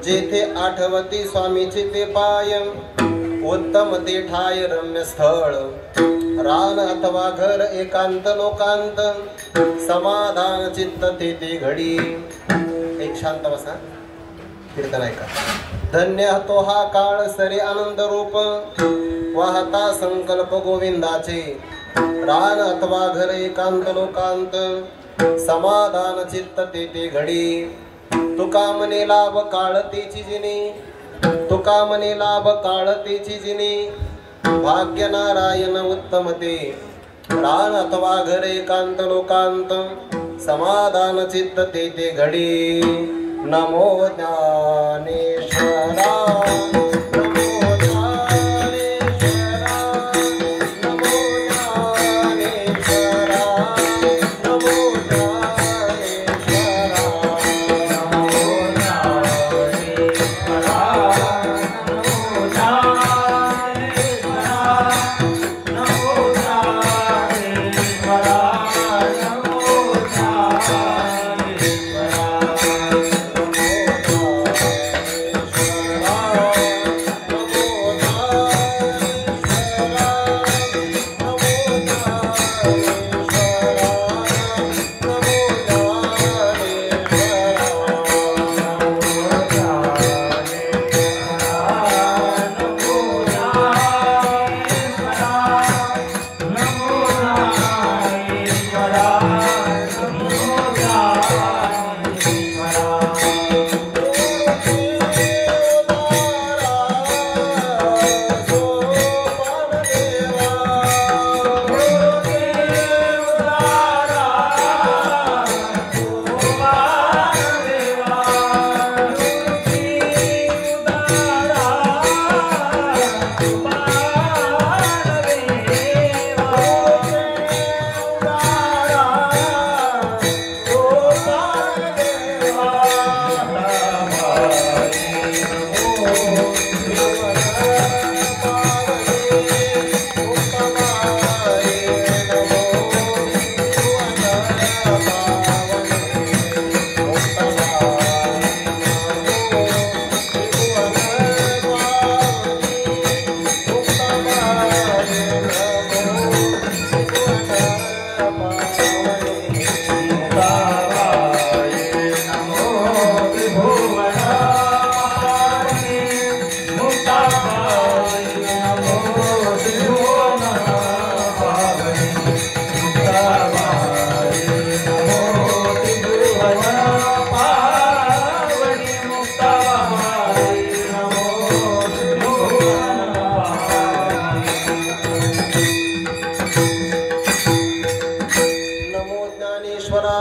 जेथे आठवती स्वामीचे ते पाय, उत्तम ते ठाय रम्य स्थळ, रान अथवा घर एकांत लोकांत, समाधान चित्त ते घडी. एक शांत बसा, कीर्तन ऐका. धन्य तो हा काळ सरे आनंद रूप, वाहता संकल्प गोविंदाचे, रान अथवा घर एकांत लोकांत, समाधान चित्त ते घडी. तुका मने लाभ काळतेची जिने, तुका मने लाभ काळतेची जिने, भाग्य नारायण उत्तम ते, रान अथवा घर एकांत लोकांत, समाधान चित्त ते घडी. नमो ज्ञानेश्वरा.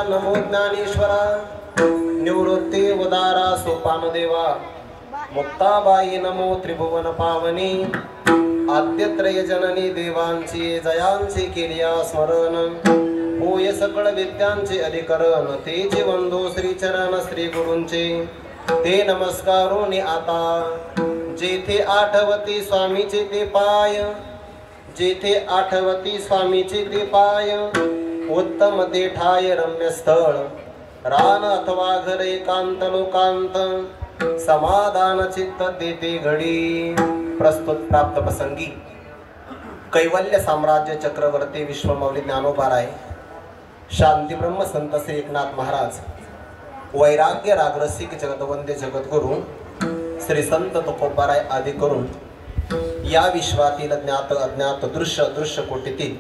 नमो ज्ञानेश्वरा. निवृत्ती उदारा सोपान देवा, मुक्ताबाई नमो त्रिभुवन पावनी. आद्यत्रय जननी देवांची जयांची केलिया स्मरण, होय सकळ विद्यांचे अधिकरण. तेचे वंदो श्रीचरण श्री गुरूंचे, ते नमस्कारोनी आता. जेथे आठवती स्वामीचे ते पाय, जेथे आठवती स्वामीचे ते पाय, उत्तम ते ठाय रम्य स्थळ, रान अथवा घर एकांत लोकांत, समाधान चित्त ते घडी. प्रस्तुत प्राप्त प्रसंगी कैवल्य साम्राज्य चक्रवर्ती विश्वमौली ज्ञानोबाराय, शांती ब्रह्म संत श्री एकनाथ महाराज, वैराग्य रागरसिक जगतवंदे जगद्गुरु श्री संत तुकोबाराय आदी करून या विश्वातील ज्ञात अज्ञात दृश्य दृश्य कोटीतील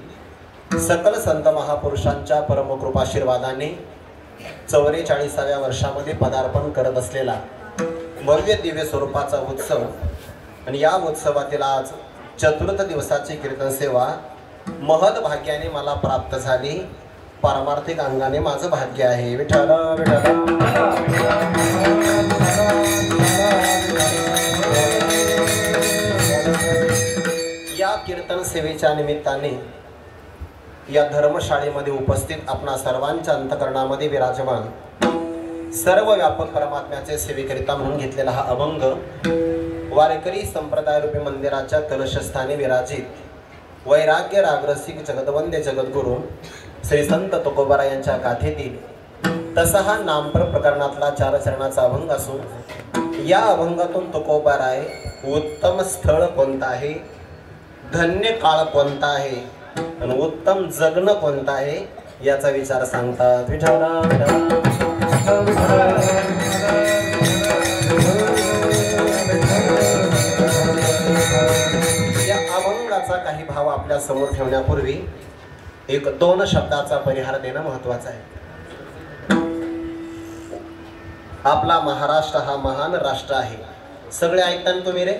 सकल संत महापुरुषांच्या परमकृपाशीर्वादाने 44व्या वर्षामध्ये पदार्पण करत असलेला भव्य दिव्य स्वरूपाचा उत्सव. आणि या उत्सवातील आज चतुर्थ दिवसाची कीर्तन सेवा महद भाग्याने मला प्राप्त झाली. पारमार्थिक अंगाने माझं भाग्य आहे. विठ्ठल विठ्ठल. या कीर्तन सेवेच्या निमित्ताने या धर्मशाळेमध्ये उपस्थित आपणा सर्वांच्या अंतकरणामध्ये विराजमान सर्व व्यापक परमात्म्याचे सेवेकरिता म्हणून घेतलेला हा अभंग वारकरी संप्रदाय रूपी मंदिराच्या कलशस्थानी विराजित वैराग्य रागरसिक जगदवंदे जगद्गुरु श्री संत तुकोबाराय यांच्या गाथेतील तसा हा नामपर प्रकरणातला 4 चरणाचा अभंग असून या अभंगातून तुकोबा राय उत्तम स्थळ कोणतं आहे, धन्य काळ कोणता आहे आणि उत्तम जगणं कोणतं आहे याचा विचार सांगतात. या अभंगाचा काही भाव आपल्या समोर ठेवण्यापूर्वी एक दोन शब्दाचा परिहार देणं महत्वाचं आहे. आपला महाराष्ट्र हा महान राष्ट्र आहे. सगळे ऐकताना तुम्ही रे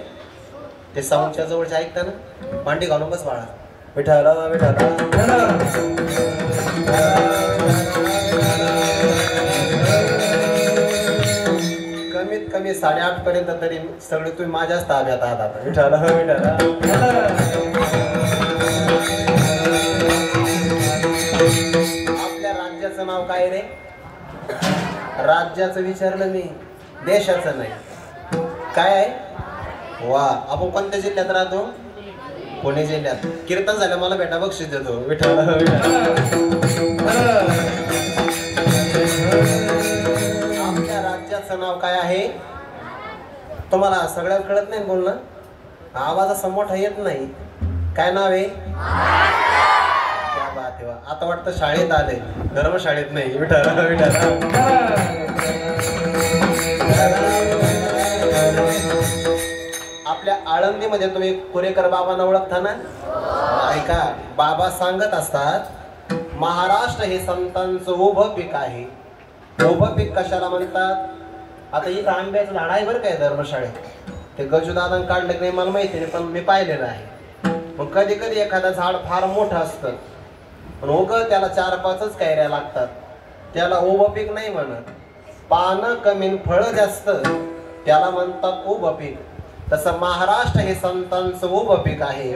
ते साऊंडच्या जवळचे ऐकताना मांडी घालून बस बाळा. विठाला विठाला कमीत कमी 8:30 पर्यंत तरी सगळे तुम्ही माझ्याच ताब्यात आहात. आता विठाला विठाला. आपल्या राज्याचं नाव काय रे? राज्याचं विचारलं मी, देशाचं नाही. काय आहे? वा. आपण कोणत्या जिल्ह्यात राहतो? पुणे जिल्ह्यात. कीर्तन झालं मला बेटा बक्षीस देतो. विठ्ठल. आपल्या राज्याचं नाव काय आहे? तुम्हाला सगळ्यात कळत नाही बोलणं, आवाज मोठा येत नाही. काय नाव आहे? क्या बात आहे. आता वाटतं शाळेत आले, धर्मशाळेत नाही. विठ्ठल विठ्ठल. आपल्या आळंदीमध्ये तुम्ही कुरेकर बाबांना ओळखता ना? ऐका, बाबा सांगत असतात महाराष्ट्र हे संतांचं उभं पीक आहे. उभं पीक कशाला म्हणतात? आता इथं आंब्याचं झाड आहे बरं काय धर्मशाळेत, ते गजूदादांनी काढलं की नाही मला माहिती नाही, पण मी पाहिलेलं आहे. मग कधी कधी एखादं झाड फार मोठं असतं पण उगं त्याला 4-5च कैऱ्या लागतात, त्याला उभं पीक नाही म्हणत. पानं कमी फळं जास्त त्याला म्हणतात उभं पीक. तसं महाराष्ट्र हे संतांचं उभं पीक आहे.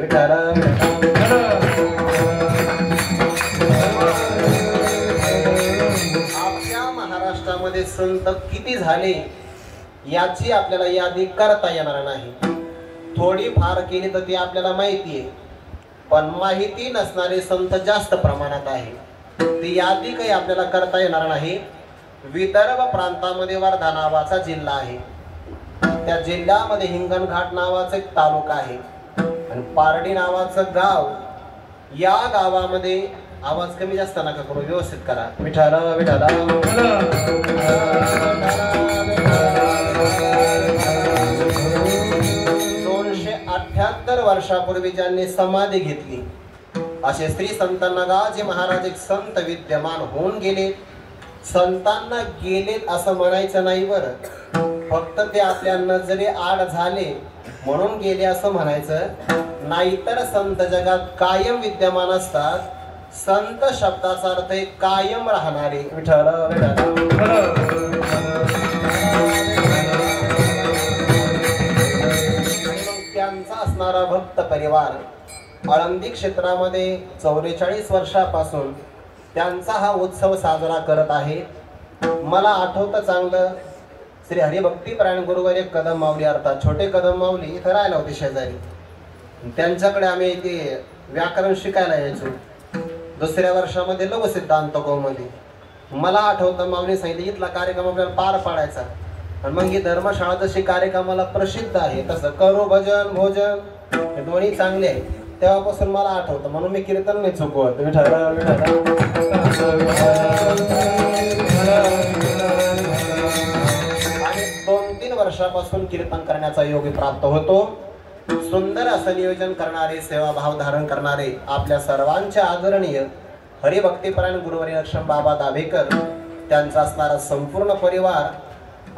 आपल्या महाराष्ट्रामध्ये संत किती झाले याची आपल्याला यादी करता येणार नाही. थोडी फार केली तर ती आपल्याला माहिती आहे, पण माहिती नसणारे संत जास्त प्रमाणात आहे. ती यादी काही आपल्याला करता येणार नाही. विदर्भ प्रांतामध्ये वर्धा नावाचा जिल्हा आहे. त्या जिल्ह्यामध्ये हिंगणघाट नावाचा एक तालुका आहे आणि पारडी नावाचं गाव. या गावामध्ये आवाज कमी जास्त नका करू, व्यवस्थित करा. विठाला विठाला. 278 वर्षापूर्वी ज्यांनी समाधी घेतली असे श्री संत नगाजी महाराज एक संत विद्यमान होऊन गेले. संतांना गेलेत असं म्हणायचं नाही बरं, फक्त ते आपल्या नजरे आड झाले म्हणून गेले असं म्हणायचं. नाहीतर संत जगात कायम विद्यमान असतात. संत शब्दाचा अर्थ आहे कायम राहणारे. विठ्ठल त्यांचा असणारा भक्त परिवार आळंदी क्षेत्रामध्ये 44 वर्षापासून त्यांचा हा उत्सव साजरा करत आहे. मला आठवतं चांगलं, श्री हरिभक्तीपरायण गुरुवर एक कदम माऊली अर्थात छोटे कदम माऊली इथं राहिला होते शेजारी. त्यांच्याकडे आम्ही इथे व्याकरण शिकायला यायचो. 2ऱ्या वर्षामध्ये लघुसिद्धांत कौमुदी. मला आठवतं माऊली सांगितलं इथला कार्यक्रम आपल्याला पार पाडायचा. आणि मग ही धर्मशाळा जशी कार्यक्रमाला प्रसिद्ध आहे तसं करू भजन भोजन हे दोन्ही चांगले आहे. तेव्हापासून मला आठवतं, म्हणून मी कीर्तन नाही चुकवत. आणि 2-3 वर्षापासून कीर्तन करण्याचा योग प्राप्त होतो. सुंदर असं नियोजन करणारे, सेवाभाव धारण करणारे आपल्या सर्वांचे आदरणीय हरिभक्तीपरायण गुरुवर्य लक्ष्मण बाबा दाभेकर, त्यांचा असणारा संपूर्ण परिवार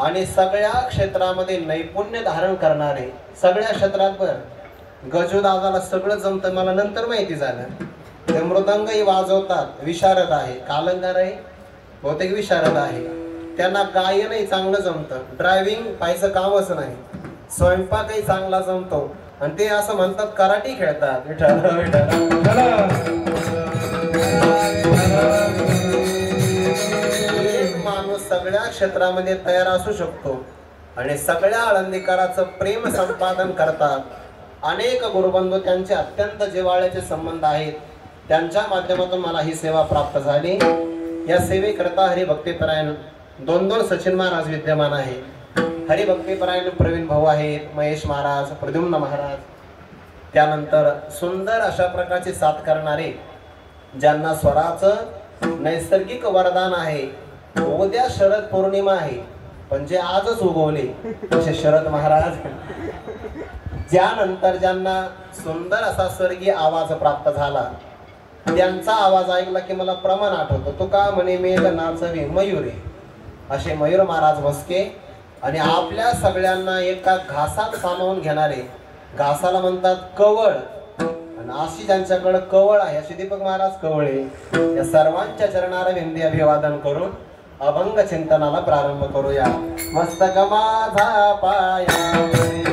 आणि सगळ्या क्षेत्रामध्ये नैपुण्य धारण करणारे, सगळ्या क्षेत्रात गजूदादाला सगळं जमतं मला नंतर माहिती झालं. ते मृदंगही वाजवतात, विशारद आहे, कालंगार आहे, बहुतेक विशारद आहे. त्यांना गायनही चांगलं जमतं, ड्रायव्हिंग पाहायचं कामच नाही, स्वयंपाकही चांगला जमतो आणि ते असं म्हणतात कराटे खेळतात. एक माणूस सगळ्या क्षेत्रामध्ये तयार असू शकतो आणि सगळ्या आळंदीकरांचं प्रेम संपादन करतात. अनेक गुरुबंधू त्यांचे अत्यंत जिव्हाळ्याचे संबंध आहेत. त्यांच्या माध्यमातून मला ही सेवा प्राप्त झाली. या सेवेकरता हरिभक्तीपरायण 2 सचिन महाराज विद्यमान आहे. हरिभक्तीपरायण प्रवीण भाऊ आहेत, महेश महाराज, प्रद्युम्न महाराज. त्यानंतर सुंदर अशा प्रकारचे साथ करणारे ज्यांना स्वराचं नैसर्गिक वरदान आहे. उद्या शरद पौर्णिमा आहे पण जे आजच उगवले असे शरद महाराज. ज्यानंतर ज्यांना सुंदर असा स्वर्गीय आवाज प्राप्त झाला त्यांचा आवाज ऐकला की मला प्रमाण आठवतो. तो का म्हणे मेघ नाचवे मयुरे, असे मयूर महाराज म्हस्के. आणि आपल्या सगळ्यांना एका घासात सामावून घेणारे, घासाला म्हणतात कवळ, आणि अशी ज्यांच्याकडे कवळ आहे असे दीपक महाराज कवळे. या सर्वांच्या चरणारविंदी अभिवादन करून अभंग चिंतनाला प्रारंभ करूया. मस्तक माझा पायावरी,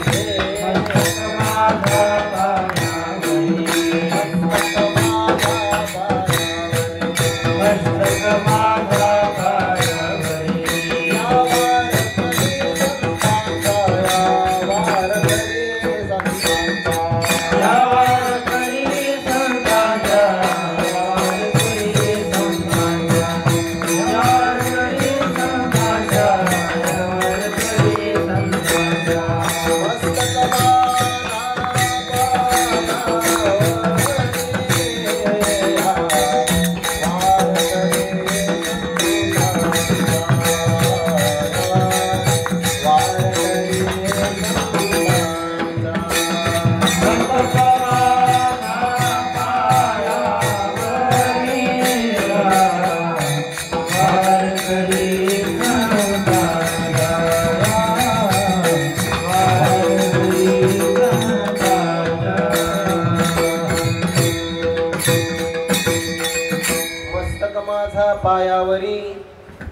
पायावरी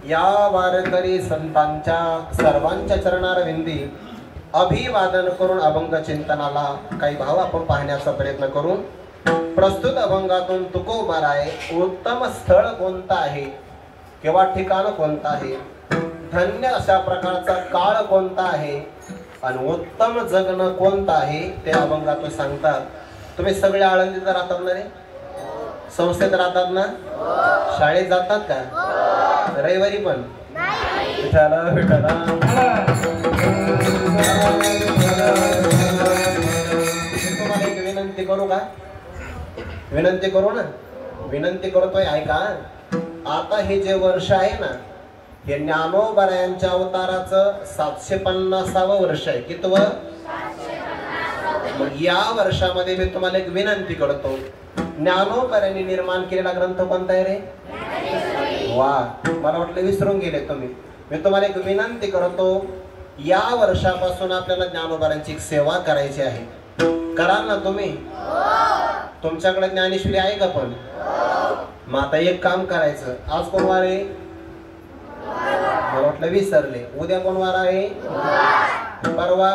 या वारकरी संतांच्या सर्वांच्या चरणारविंदी अभिवादन करून अभंग चिंतनाला काही भाव आपण पाहण्याचा प्रयत्न करू. प्रस्तुत अभंगातून तुकोबाराय उत्तम स्थळ कोणतं आहे किंवा ठिकाण कोणतं आहे, धन्य अशा प्रकारचा काळ कोणता आहे आणि उत्तम जगणं कोणतं आहे ते अभंगातून सांगतात. तुम्ही सगळे आळंदीत राहतात ना रे, संस्थेत राहतात ना, शाळेत जातात का, रविवारी पण विठाला विठाला. तुम्हाला एक विनंती करू का, विनंती करू ना, विनंती करतोय ऐका. आता हे जे वर्ष आहे ना हे ज्ञानोबारायांच्या अवताराचं 750वं वर्ष आहे. कितवं? मग या वर्षामध्ये मी तुम्हाला एक विनंती करतो. ज्ञानोबारायांनी निर्माण केलेला ग्रंथ कोणता आहे रे? वा, मला वाटलं विसरून गेले तुम्ही. मी तुम्हाला एक विनंती करतो, या वर्षापासून आपल्याला ज्ञानोबारायांची एक सेवा करायची आहे. कराल ना तुम्ही? तुमच्याकडे ज्ञानेश्वरी आहे का? पण मग आता एक काम करायचं. आज कोण वार आहे? मला वाटलं विसरले. उद्या कोण वार आहे? परवा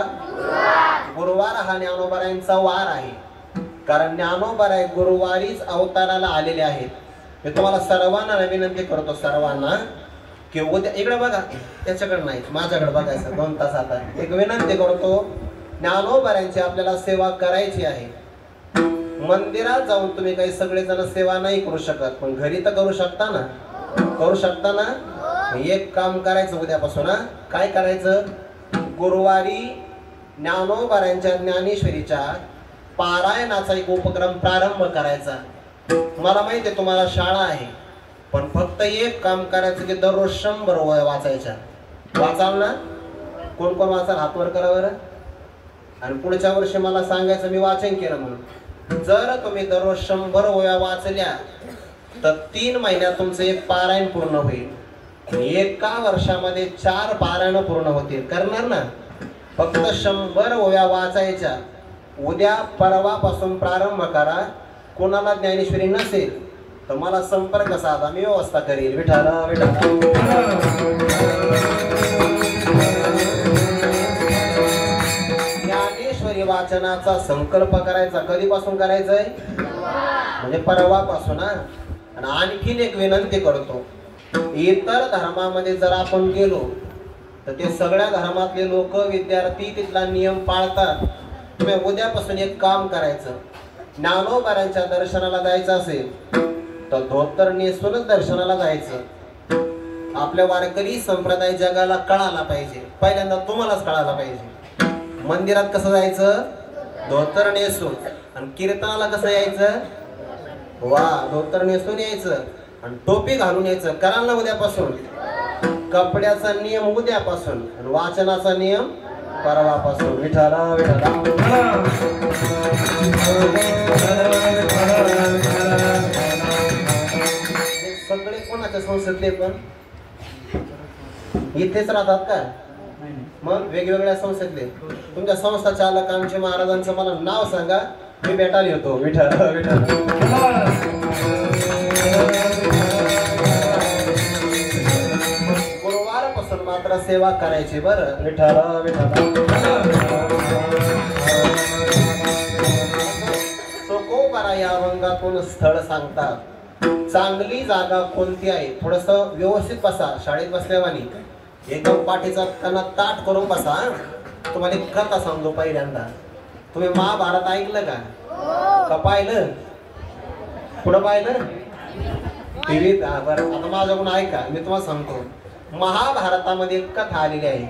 गुरुवार हा ज्ञानोबारायांचा वार आहे. कारण ज्ञानोबाराय गुरुवारीच अवताराला आलेले आहेत. मी तुम्हाला सर्वांना विनंती करतो, सर्वांना की उद्या इकडे बघा, त्याच्याकडे नाही माझ्याकडे बघायचं 2 तास. आता एक विनंती करतो, ज्ञानोबारायांची आपल्याला सेवा करायची आहे. मंदिरात जाऊन तुम्ही काही सगळेजण सेवा नाही करू शकत, पण घरी तर करू शकता ना, करू शकता ना. एक काम करायचं उद्यापासून. काय करायचं? गुरुवारी ज्ञानोबारायांच्या ज्ञानेश्वरीच्या पारायणाचा एक उपक्रम प्रारंभ करायचा. मला माहिती आहे तुम्हाला शाळा आहे, पण फक्त एक काम करायचं की दररोज 100 ओव्या वाचायच्या. वाचाल ना? कोण कोण वाचाल? हात वर करा बरं. आणि पुढच्या वर्षी मला सांगायचं मी वाचन केलं म्हणून. जर तुम्ही दररोज 100 ओव्या वाचल्या तर 3 महिन्यात तुमचं एक पारायण पूर्ण होईल. एका वर्षामध्ये 4 पारायण पूर्ण होतील. करणार ना? फक्त 100 ओव्या वाचायच्या. उद्या परवापासून प्रारंभ करा. कोणाला ज्ञानेश्वरी नसेल तर मला संपर्क साधा, मी व्यवस्था करेल. विठाला विठाला. ज्ञानेश्वरी वाचनाचा संकल्प करायचा. कधीपासून करायचंय? म्हणजे परवापासून. आणि आणखीन एक विनंती करतो, इतर धर्मामध्ये जर आपण गेलो तर ते सगळ्या धर्मातले लोक, विद्यार्थी तिथला नियम पाळतात. तुम्ही उद्यापासून एक काम करायचं, आपल्या वारकरी संप्रदाय जगाला कळाला पाहिजे, पहिल्यांदा तुम्हालाच कळायला पाहिजे. मंदिरात कसं जायचं? धोतर नेसून. आणि कीर्तनाला कसं यायचं? वा, धोतर नेसून यायचं आणि टोपी घालून यायचं. कराल ना उद्यापासून? कपड्याचा नियम उद्यापासून आणि वाचनाचा नियम परवापासून. विठाला विठाला. सगळे कोणाच्या संस्थेतले पण इथेच राहतात का? मग वेगवेगळ्या संस्थेतले. तुमच्या संस्था चालकांचे महाराजांचं मला नाव सांगा, मी भेटायला येतो. विठाला विठाला. गुरुवारपासून मात्र सेवा करायची बरं. विठाला विठाला. चोकोबारा या अभंगातून स्थळ सांगतात. चांगली जागा कोणती आहे? थोडस व्यवस्थित बसा, शाळेत बसल्यावानी एकदम पाठीचा त्यांना ताट करून बसा. तुम्हाला एक कथा सांगतो. पहिल्यांदा तुम्ही महाभारत ऐकलं का पाहिलं? पुढं पाहिलं टीव्हीत? बरं, आता माझ्याकडून ऐका, मी तुम्हाला सांगतो. महाभारतामध्ये एक कथा आलेली आहे.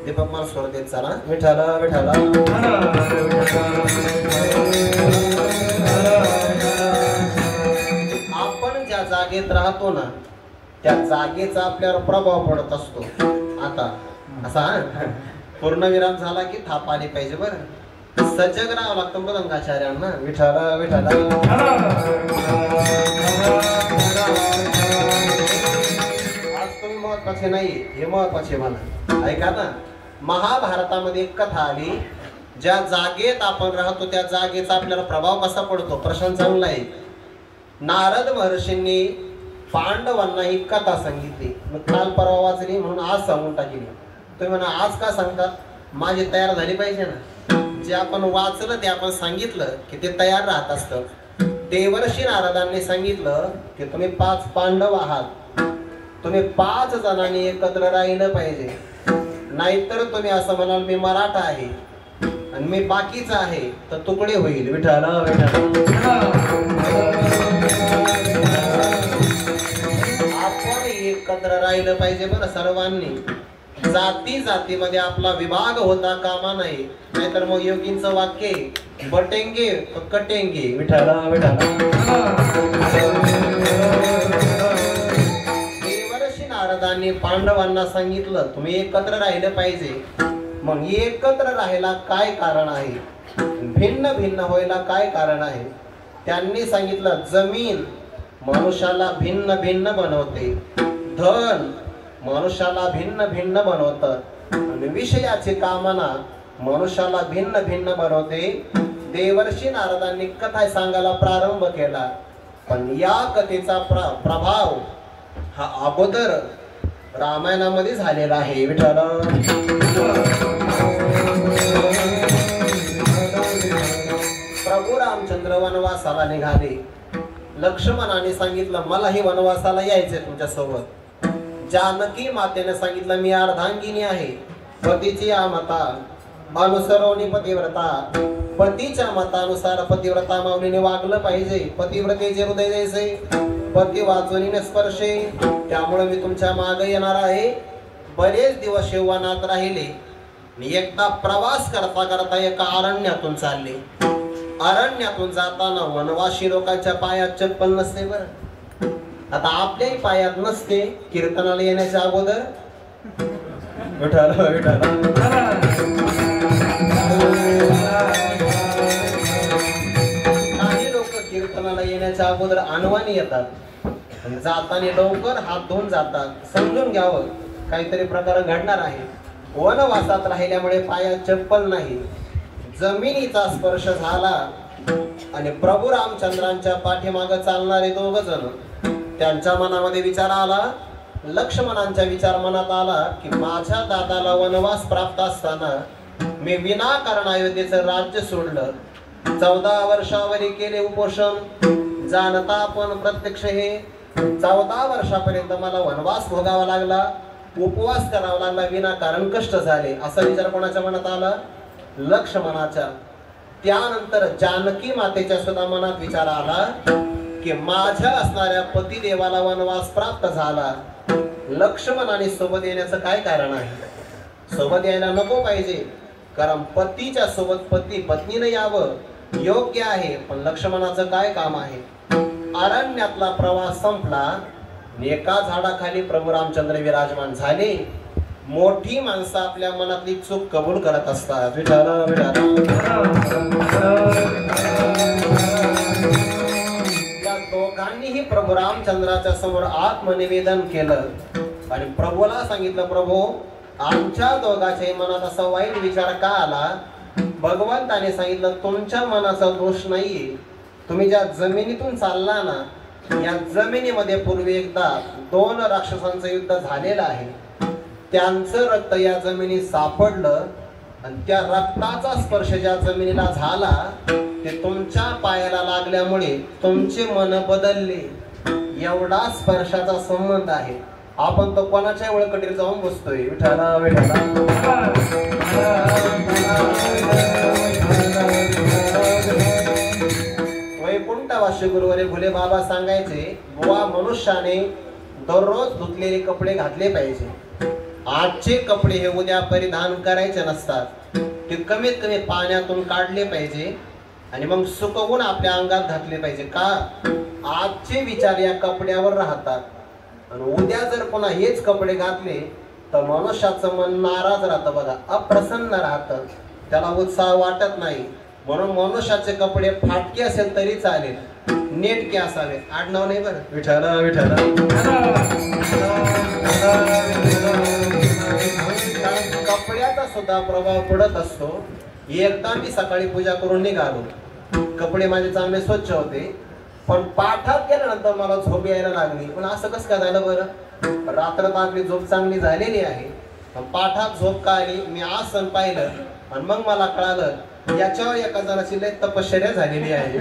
दीपक मला स्वर देत चला. विठाला विठाला. आपण ज्या जागेत राहतो ना, त्या जागेचा आपल्यावर प्रभाव पडत असतो. आता असा पूर्णविराम झाला की थाप आली पाहिजे बरं. सजग राहावं लागतं मृदंगाचार्यांना. विठाला विठाला. आज तुम्ही महत्वाचे नाही, हे महत्वाचे मला ऐका ना. महाभारतामध्ये एक कथा आली. ज्या जागेत आपण राहतो त्या जागेचा आपल्याला प्रभाव कसा पडतो? प्रश्न चांगला आहे. नारद महर्षींनी पांडवांना ही कथा सांगितली. मग काल परवा वाचली म्हणून आज सांगून टाकली. तुम्ही म्हणा आज का सांगतात? माझी तयार झाली पाहिजे ना. जे आपण वाचलं ते आपण सांगितलं की ते तयार राहत असतं. देवर्षी नारदांनी सांगितलं की तुम्ही 5 पांडव आहात, तुम्ही 5 जणांनी एकत्र राहिलं पाहिजे. नाहीतर तुम्ही असं म्हणाल मी मराठा आहे आणि मी बाकीचा आहे तर तुकडे होईल. विठाला विठाला. आपण एकत्र राहिलं पाहिजे बरं सर्वांनी. जाती जातीमध्ये आपला विभाग होता कामा नाही. नाहीतर मग योगींचं वाक्य बटेंगे कटेंगे. विठाला विठाला. देवर्षी नारदांनी पांडवांना सांगितलं तुम्ही एकत्र राहिलं पाहिजे. मग एकत्र राहायला काय कारण आहे? भिन्न भिन्न व्हायला काय कारण आहे? त्यांनी सांगितलं जमीन मनुष्याला भिन्न भिन्न बनवते, धन मनुष्याला भिन्न भिन्न बनवतं आणि विषयाची कामना मनुष्याला भिन्न भिन्न बनवते. देवर्षी नारदांनी कथा सांगायला प्रारंभ केला. पण या कथेचा प्रभाव हा अगोदर रामायणामध्ये झालेला आहे. विठाला. प्रभू रामचंद्र वनवासाला निघाले. लक्ष्मणाने सांगितलं मलाही वनवासाला यायचंय तुमच्या सोबत. जानकी मातेने सांगितलं मी अर्धांगिनी आहे, पतीची या मता अनुसरवणी पतिव्रता. पतीच्या मतानुसार पतिव्रता माऊलीने वागलं पाहिजे. पतिव्रतेचे हृदय जैसे पती वाचवणीने स्पर्शे. त्यामुळे मी तुमच्या मागे येणार आहे. बरेच दिवस वनात राहिले. मी एकदा प्रवास करता करता एका अरण्यातून चालले. अरण्यातून जाताना वनवासी लोकांच्या पायात चप्पल नसते बरं. आता आपल्याही पायात नसते कीर्तनाला येण्याच्या अगोदर. विठाला विठाला. काही लोक कीर्तनाला येण्याच्या अगोदर अनवाणी येतात, जाताना लवकर हात धुवून जातात. समजून घ्यावं काहीतरी प्रकार घडणार आहे. वनवासात राहिल्यामुळे पायात चप्पल नाही. जमिनीचा स्पर्श झाला आणि प्रभू रामचंद्रांच्या पाठीमागे चालणारे 2 जण. त्यांच्या मनामध्ये विचार आला, लक्ष्मणांच्या विचार मनात आला की माझ्या दादाला वनवास प्राप्त असताना मी विनाकारण अयोध्येचं राज्य सोडलं. 14 वर्षावरी केले उपोषण. जाणता आपण प्रत्यक्ष हे 14 वर्षापर्यंत मला वनवास भोगावा लागला, उपवास करावा लागला, विनाकारण कष्ट झाले. असा विचार कोणाच्या मनात आला? लक्ष्मणाच्या. त्यानंतर जानकी मातेच्या सुद्धा मनात विचार आला की माझ्या असणाऱ्या पतिदेवाला वनवास प्राप्त झाला. लक्ष्मणाने सोबत येण्याचं काय कारण आहे? सोबत यायला नको पाहिजे, कारण पतीच्या सोबत पत्नीनं यावं योग्य आहे, पण लक्ष्मणाचं काय काम आहे? अरण्यातला प्रवास संपला, एका झाडाखाली प्रभू रामचंद्र विराजमान झाले. मोठी माणसं आपल्या मनातली चूक कबूल करत असतात. त्या दोघांनीही प्रभू रामचंद्राच्या समोर आत्मनिवेदन केलं आणि प्रभूला सांगितलं, प्रभू आमच्या दोघांच्या मनात असा वाईट विचार का आला? भगवंताने सांगितलं, तुमच्या मनाचा दोष नाहीये. तुम्ही ज्या जमिनीतून चालला ना, या जमिनीमध्ये पूर्वी एकदा 2 राक्षसांचं युद्ध झालेलं आहे. त्यांचं रक्त या जमिनीत सापडलं आणि त्या रक्ताचा स्पर्श ज्या जमिनीला झाला ते तुमच्या पायाला लागल्यामुळे तुमचे मन बदलले. एवढा स्पर्शाचा संबंध आहे. आपण तो कोणाच्या वळकटीत जाऊन बसतोय. विठाला विठाला वैकुंठवासी गुरुवारी भोले बाबा सांगायचे, बुवा मनुष्याने दररोज धुतलेले कपडे घातले पाहिजे. आजचे कपडे हे उद्या परिधान करायचे नसतात. ते कमीत कमी पाण्यातून काढले पाहिजे आणि मग सुकवून आपल्या अंगात घातले पाहिजे. का? आजचे विचार या कपड्यावर राहतात आणि उद्या जर पुन्हा हेच कपडे घातले तर मनुष्याचं मन नाराज राहतं बघा, अप्रसन्न राहतं, त्याला उत्साह वाटत नाही. म्हणून मनुष्याचे कपडे फाटके असेल तरी चालेल, नेटके असावे. आडनाव नाही बरं. विठाला विठाला कपड्याचा सुद्धा प्रभाव पडत असतो. एकदा मी सकाळी पूजा करून निघालो, कपडे माझे चांगले स्वच्छ होते, पण पाठात गेल्यानंतर मला झोप यायला लागली. पण असं कसं काय झालं बरं? रात्र आपली झोप चांगली झालेली आहे, पाठात झोप का आली? मी आसन पाहिलं आणि मग मला कळालं याच्यावर एका जणाची लय तपश्चर्या झालेली आहे.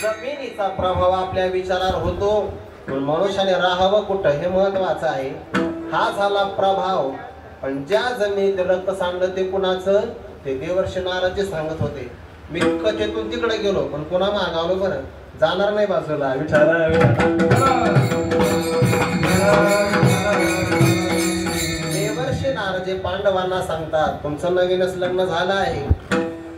जमिनीचा प्रभाव आपल्या विचारावर होतो, पण मनुष्याने राहावं कुठं हे महत्वाचं आहे. हा झाला प्रभाव. पण ज्या जमिनीत रक्त सांडलं ते कुणाचं? ते देवर्षी नारद सांगत होते. मी कथेतून तिकडे गेलो पण पुन्हा मागावलो बरं, जाणार नाही बाजूला. देवर्षी नारद पांडवांना सांगतात, तुमचं नवीनच लग्न झालं आहे,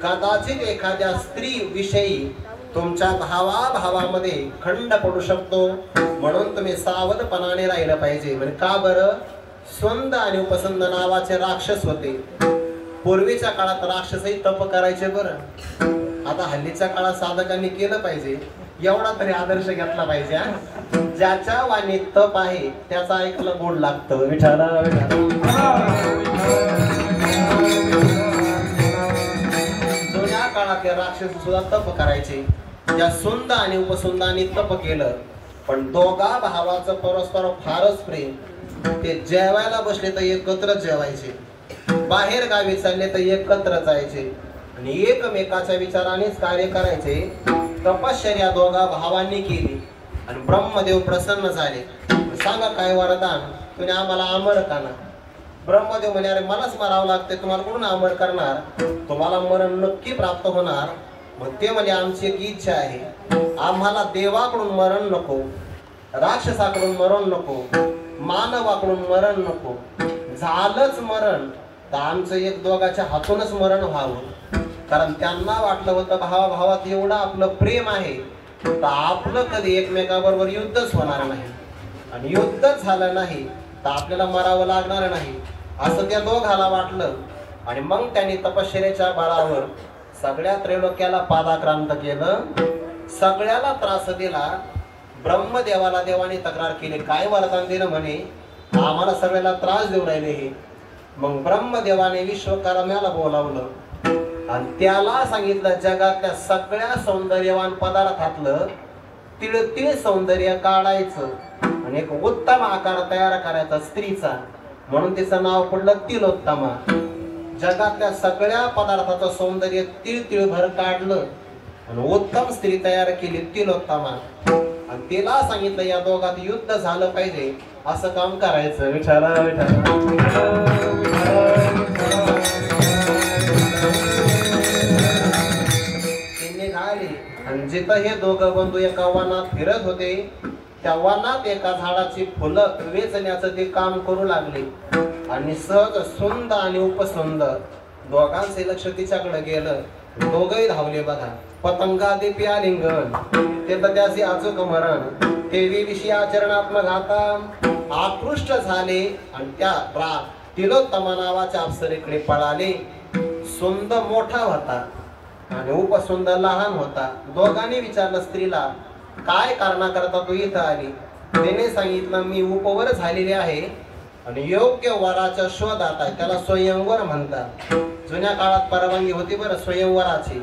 कदाचित एखाद्या स्त्री विषयी तुमच्या भावामध्ये खंड पडू शकतो, म्हणून तुम्ही सावधपणाने राहिलं पाहिजे. म्हणजे का बरं? स्वंद आणि उपसंद नावाचे राक्षस होते. पूर्वीच्या काळात राक्षसही तप करायचे बरं. आता हल्लीच्या काळात साधकांनी केलं पाहिजे, एवढा तरी आदर्श घेतला पाहिजे. ज्याच्या वाणीत तप आहे त्याचा ऐकलं गोड लागतं. विठाला जुन्या काळातले राक्षस सुद्धा तप करायचे. त्या सुंद आणि उपसुंदांनी तप केलं, पण दोघा भावाचं परस्पर फारच प्रेम. ते जेवायला बसले तर एकत्र जेवायचे, बाहेर गावी चालले तर एकत्र जायचे आणि एकमेकाच्या विचारानेच कार्य करायचे. तपश्चर्या दोघा भावांनी केली आणि ब्रह्मदेव प्रसन्न झाले. सांगा काय वरदान? तुम्ही आम्हाला अमर करा. ब्रह्मदेव म्हणे, अरे मलाच मरावं लागते, तुम्हाला कोण अमर करणार? तुम्हाला मरण नक्की प्राप्त होणार. मग ते म्हणजे आमची एक इच्छा आहे, आम्हाला देवाकडून मरण नको, राक्षसाकडून मरण नको, मानवाकडून मरण नको. झालंच मरण तर आमचं एक दोघाच्या हातूनच मरण व्हावं. कारण त्यांना वाटलं होतं भावाभावात एवढं आपलं प्रेम आहे तर आपलं कधी एकमेकाबरोबर युद्धच होणार नाही, आणि युद्धच झालं नाही तर आपल्याला मरावं लागणार नाही असं त्या दोघाला वाटलं. आणि मग त्यांनी तपश्चर्याच्या बळावर सगळ्या त्रैलोक्याला पादाक्रांत केलं, सगळ्याला त्रास दिला. ब्रह्मदेवाला देवाने तक्रार केली, काय वरदान दिलं म्हणे, आम्हाला सगळ्याला त्रास देऊ राहिले हे. मग ब्रह्मदेवाने विश्वकर्म्याला बोलावलं आणि त्याला सांगितलं, जगातल्या सगळ्या सौंदर्यवान पदार्थातलं तिळतिळ सौंदर्य काढायचं आणि एक उत्तम आकार तयार करायचा स्त्रीचा, म्हणून तिचं नाव पडलं तिलोत्तमा. जगातल्या सगळ्या पदार्थाचं सौंदर्य तिळतिळभर काढलं आणि उत्तम स्त्री तयार केली तिलोत्तमा. आणि तिला सांगितलं या दोघात युद्ध झालं पाहिजे, असं काम करायचं. विठाला निघाली आणि जिथं हे दोघं बंधू एका वनात फिरत होते त्या वनात एका झाडाची फुलं वेचण्याचं ते काम करू लागले आणि सहज सुंद आणि उपसुंद दोघांचे लक्ष तिच्याकडे गेलं. दोघही धावले बघा. पतंगा दे प्यालिंगण ते तर त्याचे अचूक मरण देवी विषयी आचरणात्मक घाता आकृष्ट झाले आणि त्या तिलोत्तमा नावाच्या अप्सरेकडे पळाले. सुंद मोठा होता आणि उपसुंद लहान होता. दोघांनी विचारलं स्त्रीला, काय कारणाकरता तू इथं आली? तिने सांगितलं, मी उपवर झालेले आहे आणि योग्य वराच्या शोधात आहे. त्याला स्वयंवर म्हणतात. जुन्या काळात परवानगी होती बरं स्वयंवराची,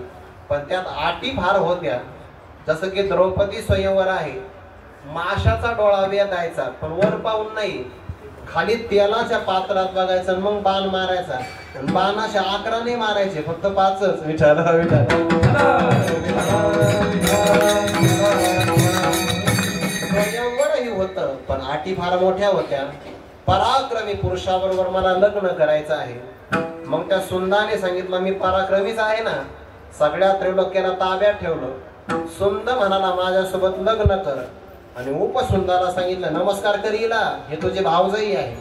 पण त्यात अटी फार होत्या. जसं की द्रौपदी स्वयंवर आहे. माशाचा डोळा वेधायचा पण वर पाहून नाही, खाली तेलाच्या पात्रात बघायचं मग बाण मारायचा. बाणाच्या 11 नाही मारायचे, फक्त 5च. विठाल विठाल. स्वयंवरही होतं पण अटी फार मोठ्या होत्या. पराक्रमी पुरुषाबरोबर मला लग्न करायचं आहे. मग त्या सुंदाने सांगितलं, मी पराक्रमीच आहे ना. सगळ्या त्रैलोक्याला ताब्यात ठेवलं. सुंद म्हणाला, माझ्यासोबत लग्न कर. आणि उपसुंदाला सांगितलं, नमस्कार कर हिला, हे तुझे भावजाई आहे.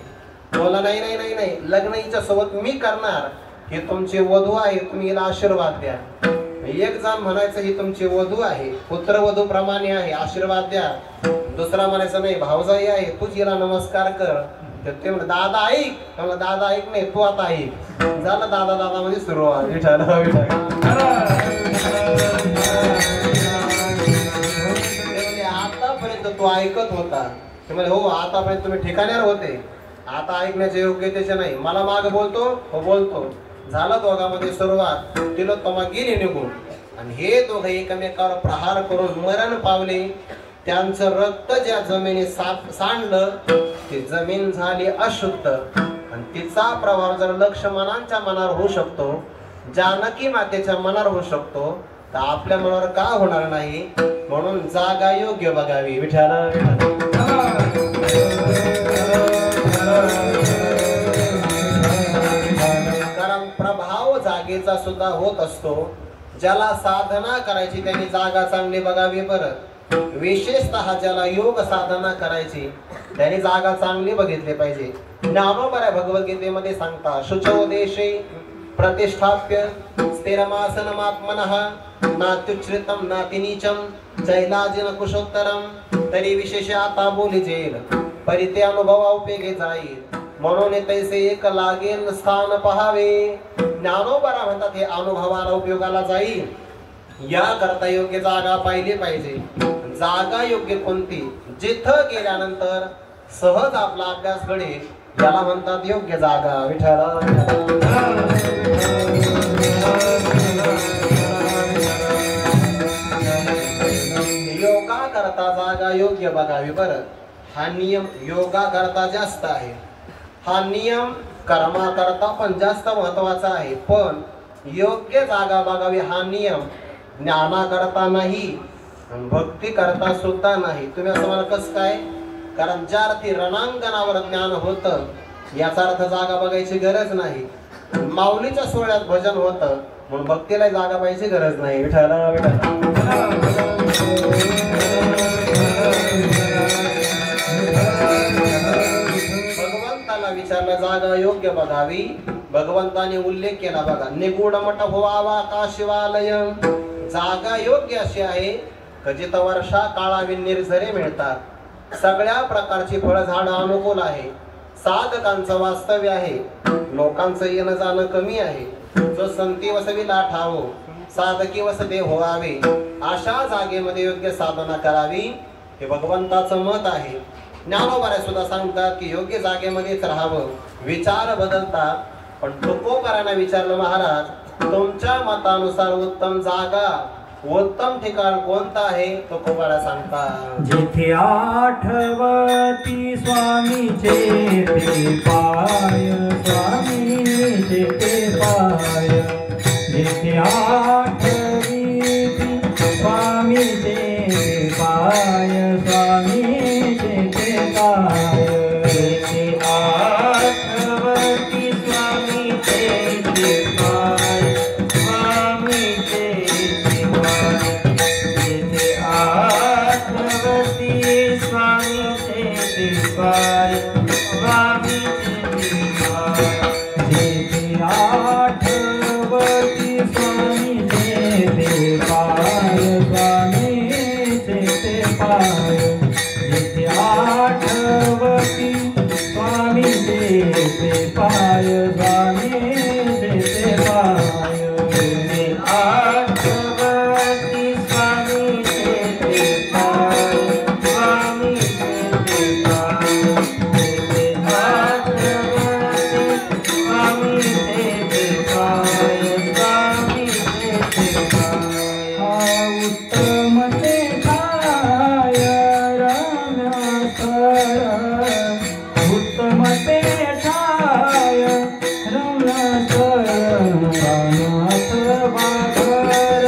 बोला, नाही नाही नाही नाही, लग्न हिच्या सोबत मी करणार. हे तुमचे वधू आहे, तुम्ही हिला आशीर्वाद द्या. एक जण म्हणायचं, ही तुमची वधू आहे, पुत्रवधू प्रमाणे आहे, आशीर्वाद द्या. दुसरा म्हणायचं, नाही भावजाई आहे, तूच हिला नमस्कार कर. ते म्हणलं, दादा ऐक. म्हणलं, दादा ऐक नाही, तू आता ऐक. झालं दादा दादा म्हणजे सुरुवात. विठाल विठाल. आतापर्यंत तू ऐकत होता. ते म्हणजे हो, आतापर्यंत तुम्ही ठिकाण्यावर होते, आता ऐकण्याच्या योग्यतेचे नाही. मला माग बोलतो, हो बोलतो. झालं दोघांमध्ये सुरुवात. तिलोत्तमा गेली निघून आणि हे दोघं एकमेकावर प्रहार करून मरण पावले. त्यांचं रक्त ज्या जमिनीत सांडलं ती जमीन झाली अशुद्ध आणि तिचा प्रभाव जर लक्ष्मणांच्या मनावर होऊ शकतो, जानकी मातेच्या मनावर होऊ शकतो, तर आपल्या मनावर का होणार नाही? म्हणून जागा योग्य बघावी. विठाला कारण प्रभाव जागेचा सुद्धा होत असतो. ज्याला साधना करायची त्यांनी जागा चांगली बघावी. बरं, विशेषतः ज्याला योग साधना करायची त्यांनी जागा चांगली बघितली पाहिजे. ज्ञानोबा भगवद्गीतेमध्ये सांगता, शुचो देशे प्रतिष्ठाप्य स्थिरमासनमात्मनः नात्युच्छ्रितम नातिनीचम चैलाजिन कुशोत्तरम तरी विशेष आता बोली जेल परिते अनुभवा उपयोगी जाईल. म्हणून तैसे एक लागेल स्थान पहावे. ज्ञानोबा म्हणतात हे अनुभवाला उपयोगाला जाईल. या करता योग्य जागा पाहिली पाहिजे. जागा योग्य कोणती? जिथं गेल्यानंतर सहज आपला अभ्यास घडेल, याला म्हणतात योग्य जागा. विठाला योगा करता जागा योग्य बघावी. बरं, हा नियम योगा करता जास्त आहे. हा नियम कर्मा करता पण जास्त महत्वाचा आहे. पण योग्य जागा बघावी हा नियम ज्ञाना करता नाही, भक्ती करता सुद्धा नाही. तुम्ही असं मला कसं काय? कारण ज्या अर्थी रणांगणावर ज्ञान होतं याचा अर्थ जागा बघायची गरज नाही. माऊलीच्या सोहळ्यात भजन होतं म्हणून भक्तीला जागा पाहिजे गरज नाही. विठाला भगवंताला विचारलं जागा योग्य बघावी. भगवंताने उल्लेख केला बघा, निगूढ मठ व्हावा का शिवालय. जागा योग्य अशी आहे की जिथं वर्षा काळावी निर्झरे मिळतात. सगळ्या प्रकारची फळझाड अनुकूल आहे. साधकांचं वास्तव्य आहे. लोकांचं येणं जाणं कमी आहे. जो संती वसविला ठावो साधकी वसते व्हावे. अशा जागेमध्ये योग्य साधना करावी हे भगवंताचं मत आहे. ज्ञानोबा सुद्धा सांगतात की योग्य जागेमध्येच राहावं. विचार बदलतात. पण तुकोबारांना विचारलं, महाराज तुमच्या मतानुसार उत्तम जागा उत्तम ठिकाण कोणतं आहे? तुकोबारा सांगतात, जिथे आठवती स्वामीचे ते पाय, स्वामीचे ते पाय. जिथे आठवती स्वामीचे ते पाय, स्वामीचे ते पाय. जिथे आठवती स्वामीचे ते पाय, स्वामीचे ते पाय. उत्तम ते ठाय रम्यस्थळ रंगनाथ वाघर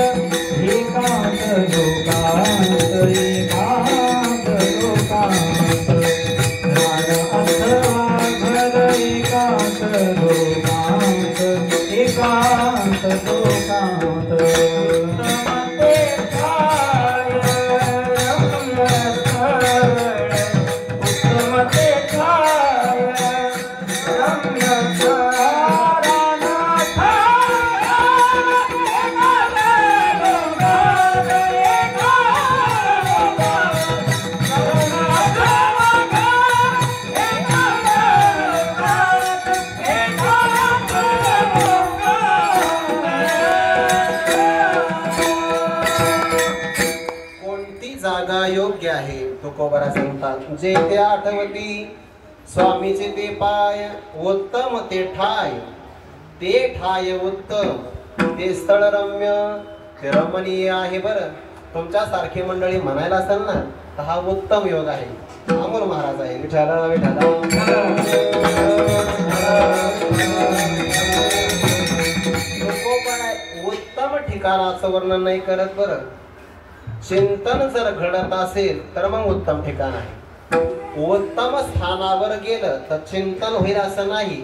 एकांत लोकांत एकांत लोकांत रान अथवा घर एकांत लोकांत एकांत लोकांत ते ठाय रम्यस्थळ उत्तम ते ठाय रम्यस्थळ जागा योग्य आहे तुकोबरा सांगतात जे ते आठवती स्वामीचे ते पाय उत्तम ते ठाय उत्तम ते स्थळ रम्य ते रमणीय आहे बरं. तुमच्या सारखी मंडळी म्हणायला असेल ना तर हा उत्तम योग आहे. अमोल महाराज आहे विठाला विठाला उत्तम ठिकाणाचं वर्णन नाही करत बरं. चिंतन जर घडत असेल तर मग उत्तम ठिकाण आहे. उत्तम स्थानावर गेलं तर चिंतन होईल असं नाही.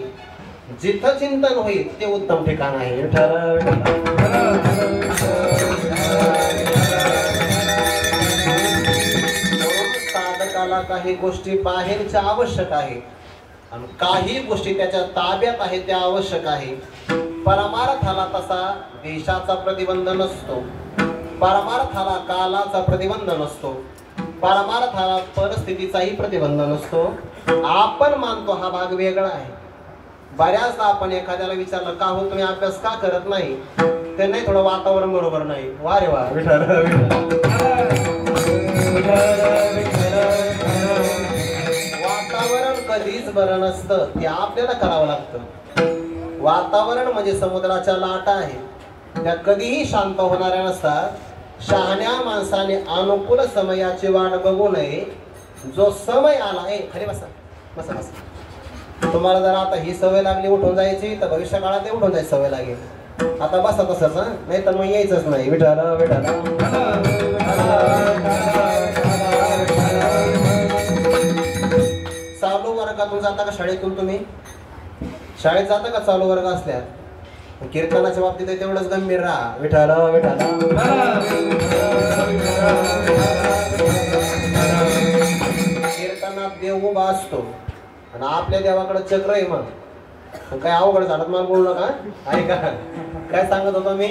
जिथं चिंतन होईल ते उत्तम ठिकाण आहे. साधकाला काही गोष्टी बाहेरच्या आवश्यक आहे आणि काही गोष्टी त्याच्या ताब्यात आहेत त्या आवश्यक आहे. परमार्थाला तसा देशाचा प्रतिबंध नसतो. परमार्थाला कालाचा प्रतिबंध नसतो. परमार्थाला परिस्थितीचाही प्रतिबंध नसतो. आपण मानतो हा भाग वेगळा आहे. बऱ्याचदा आपण एखाद्याला विचारलं का हो तुम्ही अभ्यास का करत नाही ते नाही थोडं वातावरण बरोबर नाही. वा रे वा वातावरण कधीच बरं नसतं. ते आपल्याला करावं लागतं. वातावरण म्हणजे समुद्राच्या लाटा आहे. त्या कधीही शांत होणाऱ्या नसतात. शहाण्या माणसाने अनुकूल समयाची वाट बघू नये. जो समय आला आहे खरे बसा बसा बसा. तुम्हाला जर आता ही सवय लागली उठून जायची तर भविष्य काळात उठून जायची सवय लागेल. आता बसा तसंच नाही तर मग यायचंच नाही. विठाला विठाला चालू वर्गातून जाता का शाळेतून तुम्ही? शाळेत जाता का चालू वर्ग असल्यात? कीर्तनाच्या बाबतीत तेवढंच गंभीर राहा. विठाला विठाला कीर्तनात देव उभा असतो आणि आपल्या देवाकडे चक्र आहे. मग काय अवघड झालं मला बोलू नका. ऐका काय सांगत होतो मी.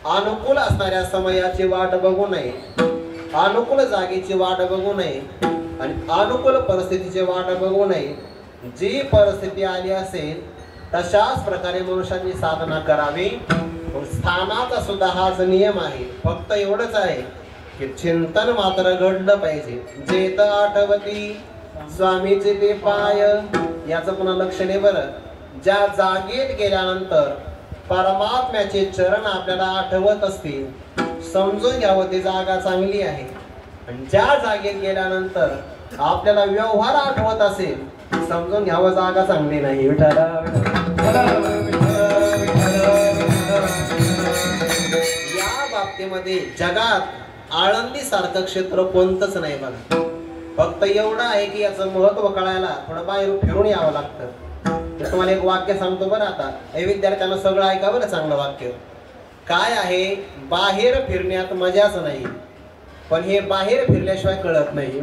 अनुकूल असणाऱ्या समयाची वाट बघू नये. अनुकूल जागेची वाट बघू नये आणि अनुकूल परिस्थितीची वाट बघू नये. जी परिस्थिती आली असेल तशाच प्रकारे मनुष्यांनी साधना करावी. स्थानाचा सुद्धा हाच नियम आहे. फक्त एवढंच आहे की चिंतन मात्र घडलं पाहिजे. जेत आठवती स्वामीचे ते पाय याचं पुन्हा लक्ष नाही बरं. ज्या जागेत गेल्यानंतर परमात्म्याचे चरण आपल्याला आठवत असतील समजून घ्यावं ती जागा चांगली आहे. आणि ज्या जागेत गेल्यानंतर आपल्याला व्यवहार आठवत असेल समजून घ्यावं जागा चांगली नाही. या बाबतीमध्ये जगात आळंदी सारखं क्षेत्र कोणतंच नाही बघा. फक्त एवढं आहे की याचं महत्व कळायला थोडं बाहेर फिरून यावं लागतं. तुम्हाला एक वाक्य सांगतो बरं. आता हे विद्यार्थ्यांना सगळं ऐका बरं. चांगलं वाक्य काय आहे. बाहेर फिरण्यात मजाच नाही पण हे बाहेर फिरल्याशिवाय कळत नाही.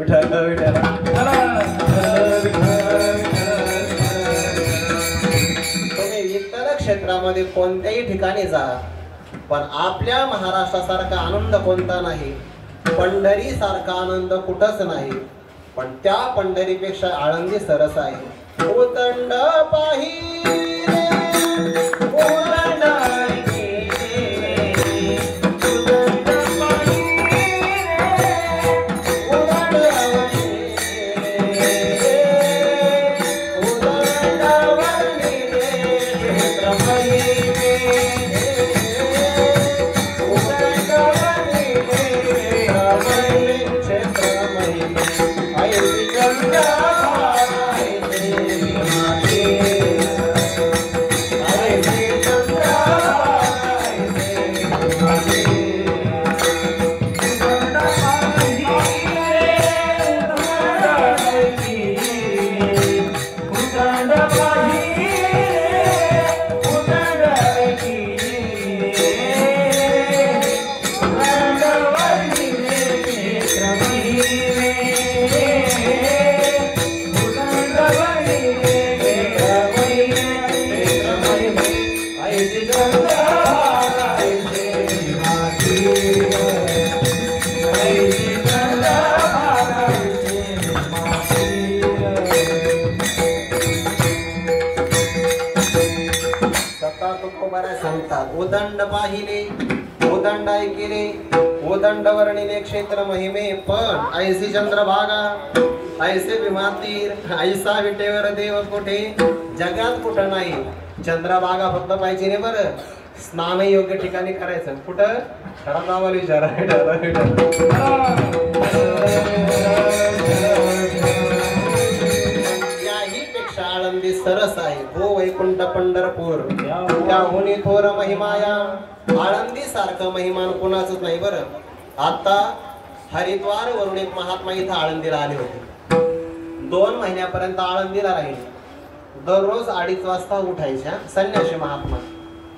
तुम्ही इतर क्षेत्रामध्ये कोणत्याही ठिकाणी जा पण आपल्या महाराष्ट्रासारखा आनंद कोणता नाही. पंढरी सारखा आनंद कुठंच नाही. पण त्या पंढरीपेक्षा आळंदी सरस आहे. उतंड पाही सांगतात उदंड पाहिले उदंड ऐकिले उदंड वर्णिले क्षेत्र महिमे पण ऐसी चंद्रभागा ऐसे विमातीर ऐसा विटेवर देव कुठे जगात कुठं नाही. चंद्रभागा फक्त पाहिजे नाही बरं, स्नान योग्य ठिकाणी करायचं. कुठं खरा नावाला विचारा. आळंदी सरस आहे गो वैकुंठ पंढरपूर त्याहुनी थोर महिमाया. आळंदी सारखं महिमान कोणाच नाही बरं. आता हरिद्वार वरून एक महात्मा इथं आळंदीला आले होते. 2 महिन्यापर्यंत आळंदीला राहिले. दररोज 2:30 वाजता उठायच्या संन्यासी महात्मा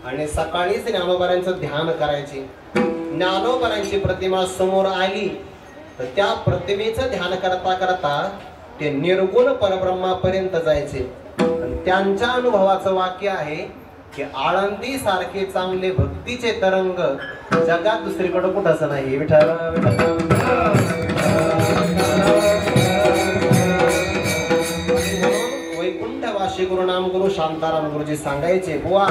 आणि सकाळीच ज्ञानोबारांचं ध्यान करायचे. ज्ञानोबारांची प्रतिमा समोर आली तर त्या प्रतिमेचं ध्यान करता करता ते निर्गुण परब्रह्मापर्यंत जायचे. त्यांच्या अनुभवाचं वाक्य आहे की आळंदी सारखे चांगले भक्तीचे तरंग जगात दुसरीकडे कुठंच नाही. विठ्ठल वैकुंठवासी गुरुनाम गुरु शांताराम गुरुजी सांगायचे, बुवा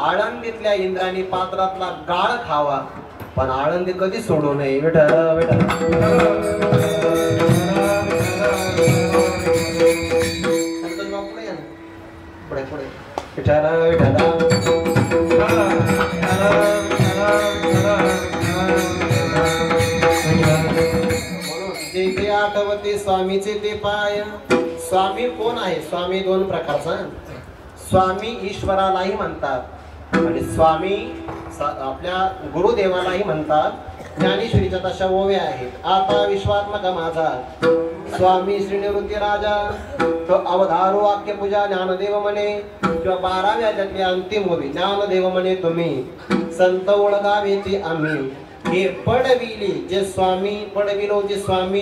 आळंदीतल्या इंद्राणी पात्रातला गाळ खावा पण आळंदी कधी सोडू नये. विठ्ठल पुढे पुढे विठ्ठल जे ते आठवते स्वामीचे ते पाय. स्वामी कोण आहे? स्वामी 2 प्रकारचा. स्वामी ईश्वरालाही म्हणतात आणि स्वामी आपल्या गुरुदेवालाही म्हणतात. ज्ञानेश्वरीच्या तशा ओव्या आहेत. आता विश्वात्मक माझा स्वामी श्री निवृत्ती राजा तो अवधारू वाक्य पूजा ज्ञानदेव म्हणे किंवा 12व्या त्यातली अंतिम ओवी ज्ञानदेव म्हणे तुम्ही संत ओळखावेची आम्ही. हे पडविली जे स्वामी पडविलो जे स्वामी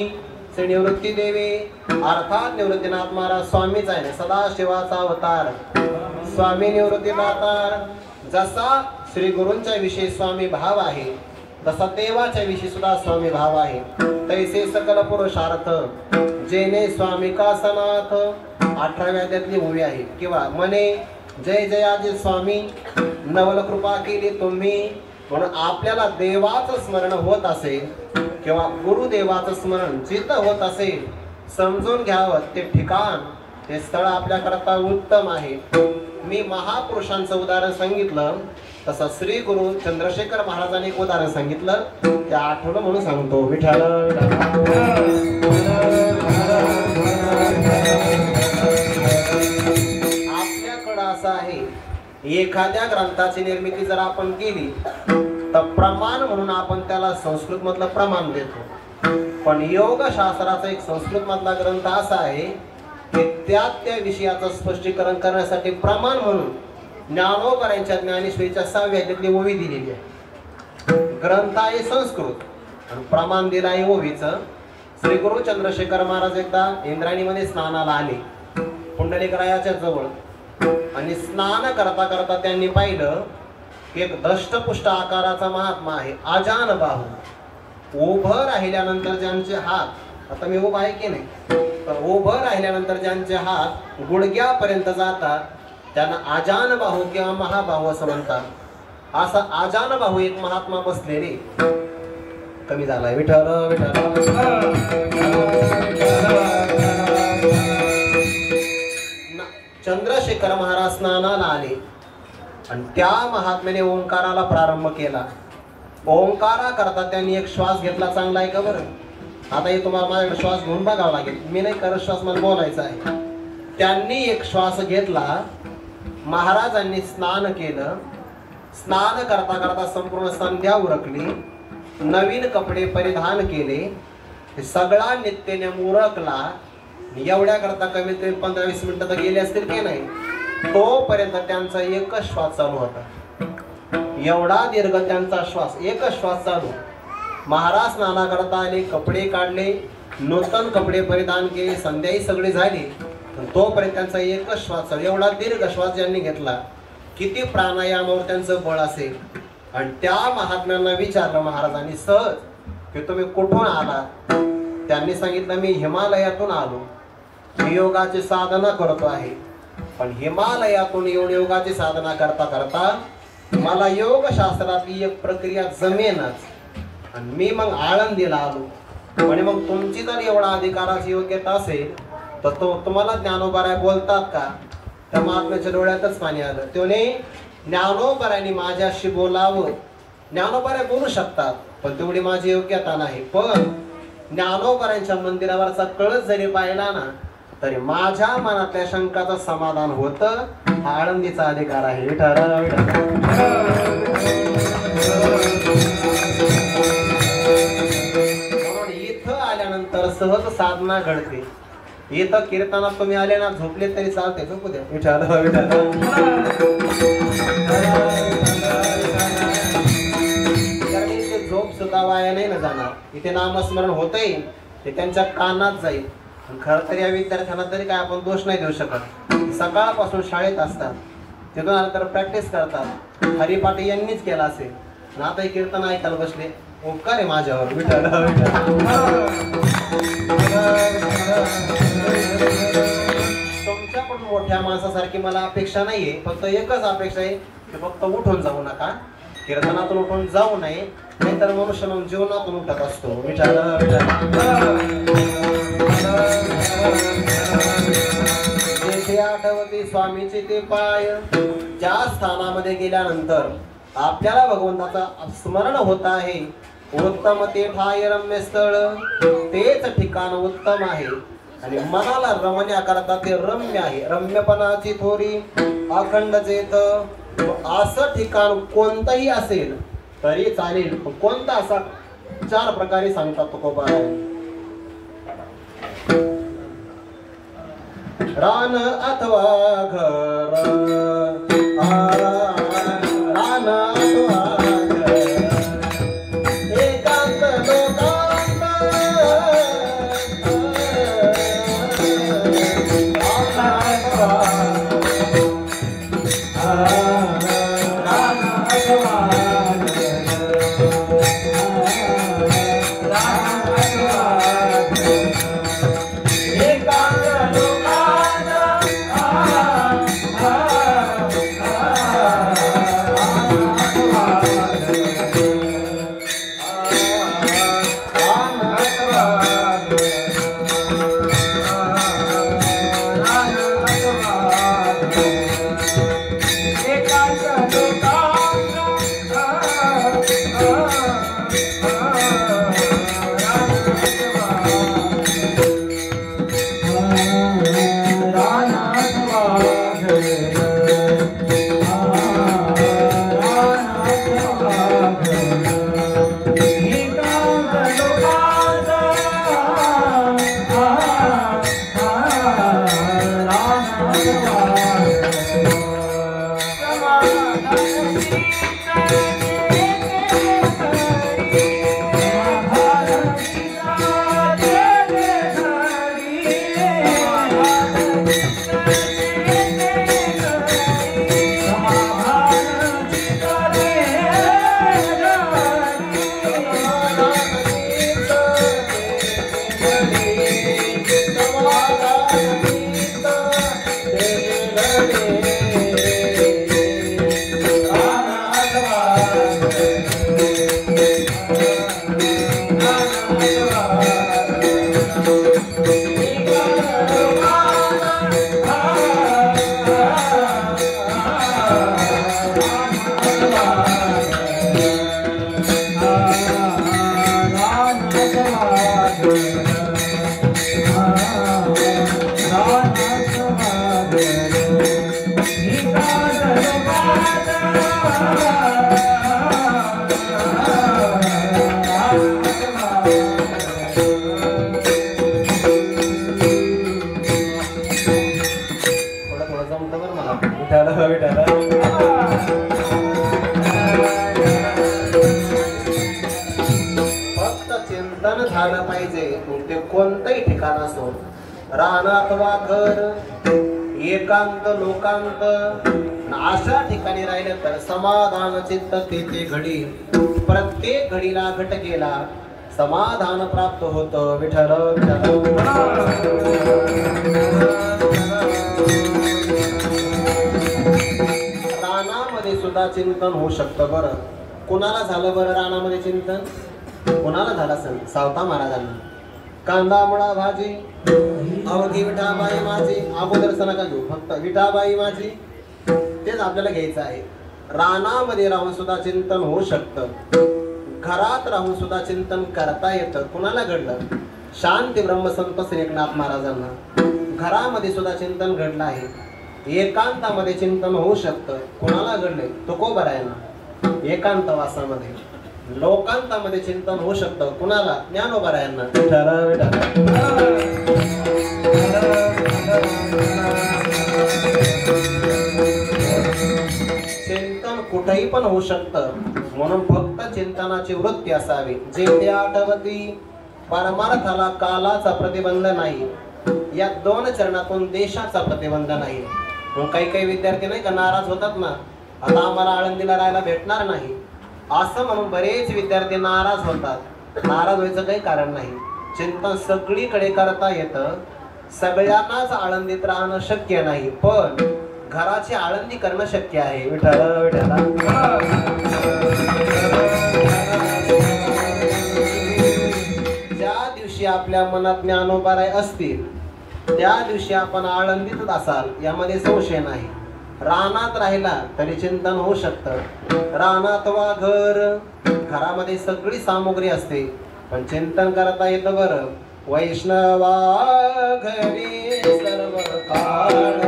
श्री निवृत्ती देवे अर्थात निवृत्तीनाथ महाराज स्वामीच आहे. सदाशिवाचा अवतार स्वामी निवृत्ती दातार. जसा श्री गुरूंच्या विषयी स्वामी भाव आहे तसा देवाच्या विषयी सुद्धा स्वामी भाव आहे. तैसे सकल पुरुषार्थ जेने स्वामी का सनाथ 18व्या त्यातली ओवी आहे. किंवा म्हणे जय जयाचे स्वामी नवल कृपा केली तुम्ही. म्हणून आपल्याला देवाचं स्मरण होत असेल किंवा गुरुदेवाचं स्मरण जिथं होत असेल समजून घ्यावं ते ठिकाण ते स्थळ आपल्याकरता उत्तम आहे. मी महापुरुषांचं उदाहरण सांगितलं तसं श्री गुरु चंद्रशेखर महाराजांनी एक उदाहरण सांगितलं ते आठवलं म्हणून सांगतो. विठ्ठल आपल्याकडं असं आहे एखाद्या ग्रंथाची निर्मिती जर आपण केली तर प्रमाण म्हणून आपण त्याला संस्कृत मधलं प्रमाण देतो. पण योग शास्त्राचा एक संस्कृत मधला ग्रंथ असा आहे की त्या विषयाचं स्पष्टीकरण करण्यासाठी प्रमाण म्हणून ज्ञानोबारांच्या ज्ञानेश्वरीच्या 6व्या त्यातली ओवी दिलेली आहे. ग्रंथ आहे संस्कृत आणि प्रमाण दिलं आहे ओवीचं. श्री गुरु चंद्रशेखर महाराज एकदा इंद्रायणीमध्ये स्नानाला आले पुंडलिकरायाच्या जवळ आणि स्नान करता करता त्यांनी पाहिलं की एक दष्टपुष्ट आकाराचा महात्मा आहे आजान बाहू. उभं राहिल्यानंतर ज्यांचे हात, आता मी उभा आहे की नाही, तर उभं राहिल्यानंतर ज्यांचे हात गुडघ्यापर्यंत जातात त्यांना आजान बाहू किंवा महाबाहू असं म्हणतात. असा आजान बाहू एक महात्मा बसलेले कमी झालाय. विठ्ठल चंद्रशेखर महाराज स्नानाला आले आणि त्या महात्म्याने ओंकाराला प्रारंभ केला. ओंकारा करता त्यांनी एक श्वास घेतला. चांगला आहे का बरं? आता हे तुम्हाला माझ्याकडे श्वास घेऊन बघावा लागेल. मी नाही करत श्वास, मला बोलायचा आहे. त्यांनी एक श्वास घेतला. महाराजांनी स्नान केलं. स्नान करता करता संपूर्ण संध्या उरकली. नवीन कपडे परिधान केले. सगळा नित्यनेम उरकला एवढ्या करता कमीत कमी 15-20 मिनिटं तर गेली असतील की नाही. तोपर्यंत त्यांचा एकच श्वास चालू होता. एवढा दीर्घ त्यांचा श्वास, एकच श्वास चालू. महाराज स्नाना करता आले, कपडे काढले, नूतन कपडे परिधान केले, संध्याही सगळी झाली. तोपर्यंत त्यांचा एकच श्वास चालू. एवढा दीर्घ श्वास ज्यांनी घेतला, किती प्राणायामावर त्यांचं बळ असेल. आणि त्या महात्म्यांना विचारलं महाराजांनी सहज की तुम्ही कुठून आला. त्यांनी सांगितलं मी हिमालयातून आलो, मी योगाची साधना करतो आहे. पण हिमालयातून येऊन योगाची साधना करता करता मला योगशास्त्रातली एक प्रक्रिया जमेनच. आणि मी मग आळंदीला आलो. आणि मग तुमची जर एवढा अधिकाराची योग्यता असेल तर तुम्हाला ज्ञानोबाराय बोलतात का. त्या महात्म्याच्या डोळ्यातच पाणी आलं. त्याने ज्ञानोबारायांनी माझ्याशी बोलावं. ज्ञानोबाराय बोलू शकतात पण तेवढी माझी योग्यता नाही. पण ज्ञानोबारायांच्या मंदिरावरचा कळस जरी पाहिला ना तरी माझ्या मनातल्या शंकाचं समाधान होतं. हा आळंदीचा अधिकार आहे. म्हणून इथं आल्यानंतर सहज साधना घडते. इथं कीर्तनात तुम्ही आले ना झोपले तरी चालते, झोपू द्या. कारण इथे झोप सुद्धा वाया नाही ना जाणार. इथे नामस्मरण होतंय ते त्यांच्या कानात जाईल. खरं तर या विद्यार्थ्यांना तरी काय आपण दोष नाही देऊ शकत. सकाळपासून शाळेत असतात, तिथून नंतर प्रॅक्टिस करतात. हरिपाटी यांनीच केला असेल ना. आता कीर्तन ऐकायला बसले, उपकार आहे माझ्यावर. तुमच्याकडून मोठ्या माणसासारखी मला अपेक्षा नाहीये. फक्त एकच अपेक्षा आहे की फक्त उठून जाऊ नका. कीर्तनातून उठून जाऊ नये, नाहीतर मनुष्य मग जीवनातून उठत असतो. जेथे आठवते स्वामीचे ते पाय, ज्या स्थानामध्ये गेल्यानंतर आपल्याला भगवंताचा स्मरण होत आहे, उत्तम ते ठाय रम्य स्थळ, तेच ठिकाण उत्तम आहे. आणि मनाला रमण्याकरता ते रम्य आहे. रम्यपणाची थोरी अखंड जेत. असं ठिकाण कोणतंही असेल तरी चालेल. कोणता असा 4 प्रकारे सांगतात तुकोबाराय. रान अथवा घर, रान अथवा घर, एकांत लोकांत, जमतं बरं मला. विठाला विठाला फक्त चिंतन झालं पाहिजे. ते कोणतंही ठिकाण असो, रान अथवा घर, एकांत लोकांत, अशा ठिकाणी राहिले तर समाधान चित्त तेथे घडी. प्रत्येक घडीला घटकेला समाधान प्राप्त होतं. विठ्ठल रानामध्ये सुद्धा चिंतन होऊ शकतं. बरं कुणाला झालं बरं रानामध्ये चिंतन? कुणाला झालं असेल? सावता महाराजांना. कांदा मुळा भाजी अवघी विठाबाई माझी. अगोदर नका घेऊ, फक्त विठाबाई माझी तेच आपल्याला घ्यायचं आहे. रानामध्ये राहून सुद्धा चिंतन होऊ शकतं. घरात राहून सुद्धा चिंतन करता येतं. कुणाला घडलं? शांती ब्रह्मसंत श्री एकनाथ महाराजांना घरामध्ये सुद्धा चिंतन घडलं आहे. एकांतामध्ये चिंतन होऊ शकतं. कुणाला घडले? तुकोबरायांना एकांतवासामध्ये. लोकांतामध्ये चिंतन होऊ शकतं. कुणाला? ज्ञानोबरायांना. चिंतन कुठेही पण होऊ शकतं. म्हणून फक्त चिंतनाची वृत्ती असावी. जे ते आठवती परमार्थाला कालाचा प्रतिबंध नाही. या दोन चरणातून देशाचा प्रतिबंध नाही. काही काही विद्यार्थी नाही का नाराज होतात ना, आता आम्हाला आळंदीला राहायला भेटणार नाही असं म्हणून बरेच विद्यार्थी नाराज होतात. नाराज व्हायचं काही कारण नाही. चिंतन सगळीकडे करता येतं. सगळ्यांनाच आळंदीत राहणं शक्य नाही, पण घराची आळंदी करणं शक्य आहे. विठ्ठल विठ्ठल ज्या दिवशी आपल्या मनात ज्ञानोबाराय असतील त्या दिवशी आपण आळंदीतच असाल यामध्ये संशय नाही. रानात राहिला तरी चिंतन होऊ शकतं. रानात वा घर, घरामध्ये सगळी सामुग्री असते पण चिंतन करता येतं. बरं वैष्णवा घरी सर्व काळ,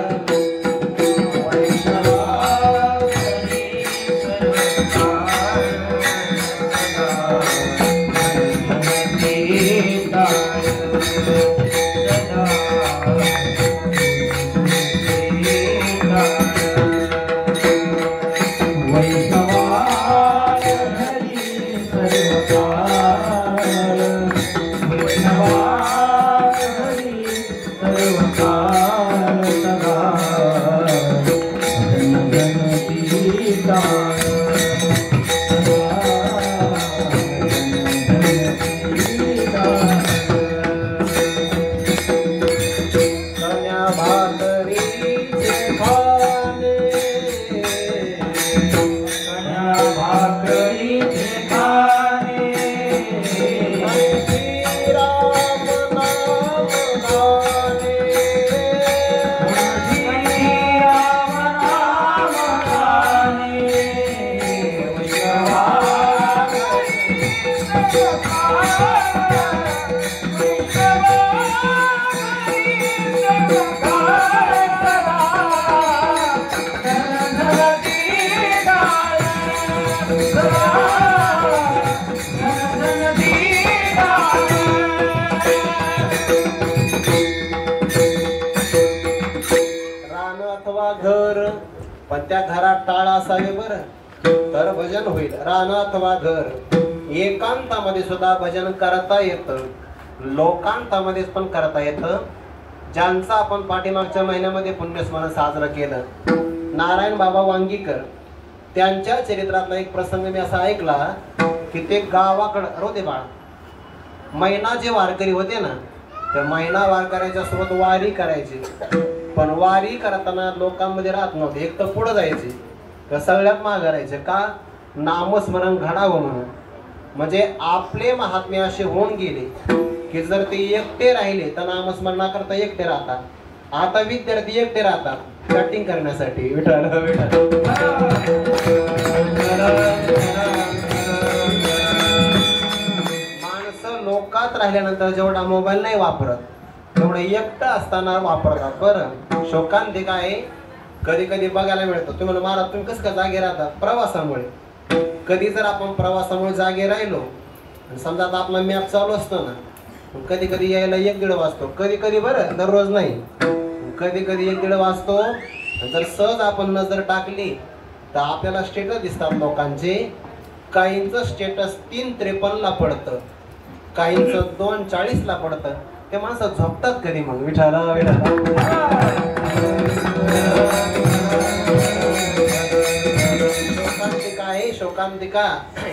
घर पण त्या घरात टाळ असावे बरं तर भजन होईल. रान अथवा घर, एकांतामध्ये सुद्धा भजन करता येतं. लोकांतामध्ये पण करता येतं. ज्यांचं आपण पाठीमागच्या महिन्यामध्ये पुण्यस्मरण साजरं केलं, नारायण बाबा वांगीकर, त्यांच्या चरित्रातला एक प्रसंग मी असा ऐकला की ते गावाकडं रोते बाळ महिना जे वारकरी होते ना, त्या महिना वारकऱ्याच्या सोबत वारी करायची. पण वारी करताना लोकांमध्ये राहत नव्हते. एक तर पुढे जायचे तर सगळ्यात मागे राहायचे. का? नामस्मरण घडावं म्हणून. म्हणजे आपले महात्मे असे होऊन गेले की जर ते एकटे राहिले तर नामस्मरणाकरता एकटे राहतात. आता विद्यार्थी एकटे राहतात कटिंग करण्यासाठी. विठ्ठल विठ्ठल माणसं लोकात राहिल्यानंतर जेवढा मोबाईल नाही वापरत तेवढं एकटं असताना वापरतात. बरं शोकांतिक आहे. कधी कधी बघायला मिळतं. तुम्हाला महाराज तुम्ही कसं काय जागे राहता? प्रवासामुळे. कधी जर आपण प्रवासामुळे जागे राहिलो, समजा आता आपला मॅप चालू असतो ना, कधी कधी यायला 1-1.5 वाजतो. कधी कधी बरं दररोज नाही, कधी कधी 1-1.5 वाजतो. जर सहज आपण नजर टाकली तर आपल्याला स्टेटस दिसतात लोकांचे. काहींचं स्टेटस 3:53 ला पडतं, काहींचं 2:40 ला पडतं. ते माणसं झोपतात कधी मग? विठाला शोकांतिका आहे शोकांतिका.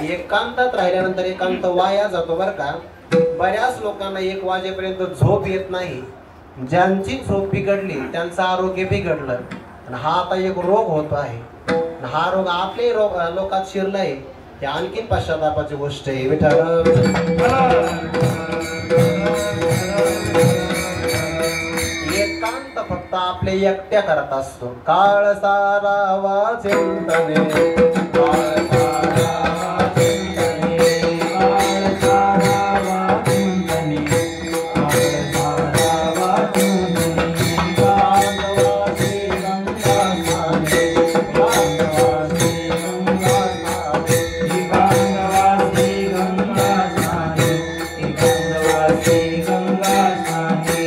एकांतात राहिल्यानंतर एकांत वाया जातो बरं का. बऱ्याच लोकांना 1 वाजेपर्यंत झोप येत नाही. ज्यांची झोप बिघडली त्यांचं आरोग्य बिघडलं. आणि हा आता एक रोग होतो आहे. हा रोग आपले लोकात शिरलाय. ही आणखीन पश्चातापाची गोष्ट आहे. एकांत फक्त आपले एकट्या करत असतो. काळ सारावा चिंतने, काळ सारावा चिंतने, काळ सारावा चिंतने, काळ सारावा चिंतने, गांगवासी गंगा स्नाने, गांगवासी गंगा स्नाने, गांगवासी गंगा स्नाने, गांगवासी गंगा स्नाने.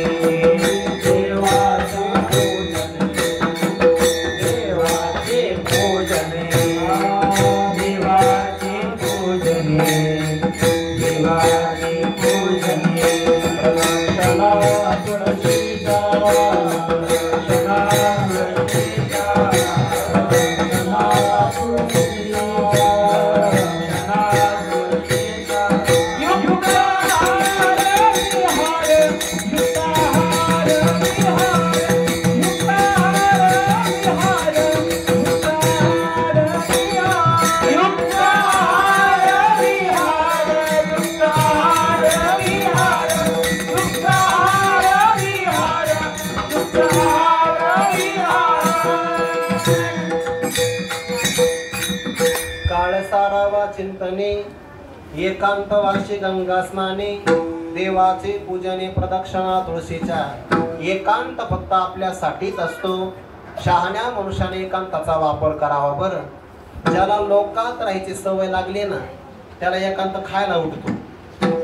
चिंतने, एकांतवासी गंगा स्नाने, देवाचे पूजने प्रदक्षिणा तुळशीच्या. एकांत फक्त आपल्यासाठीच असतो. शहाण्या मनुष्याने एकांताचा वापर करावा बरं. ज्याला लोकात राहायची सवय लागली ना त्याला एकांत खायला उठतो.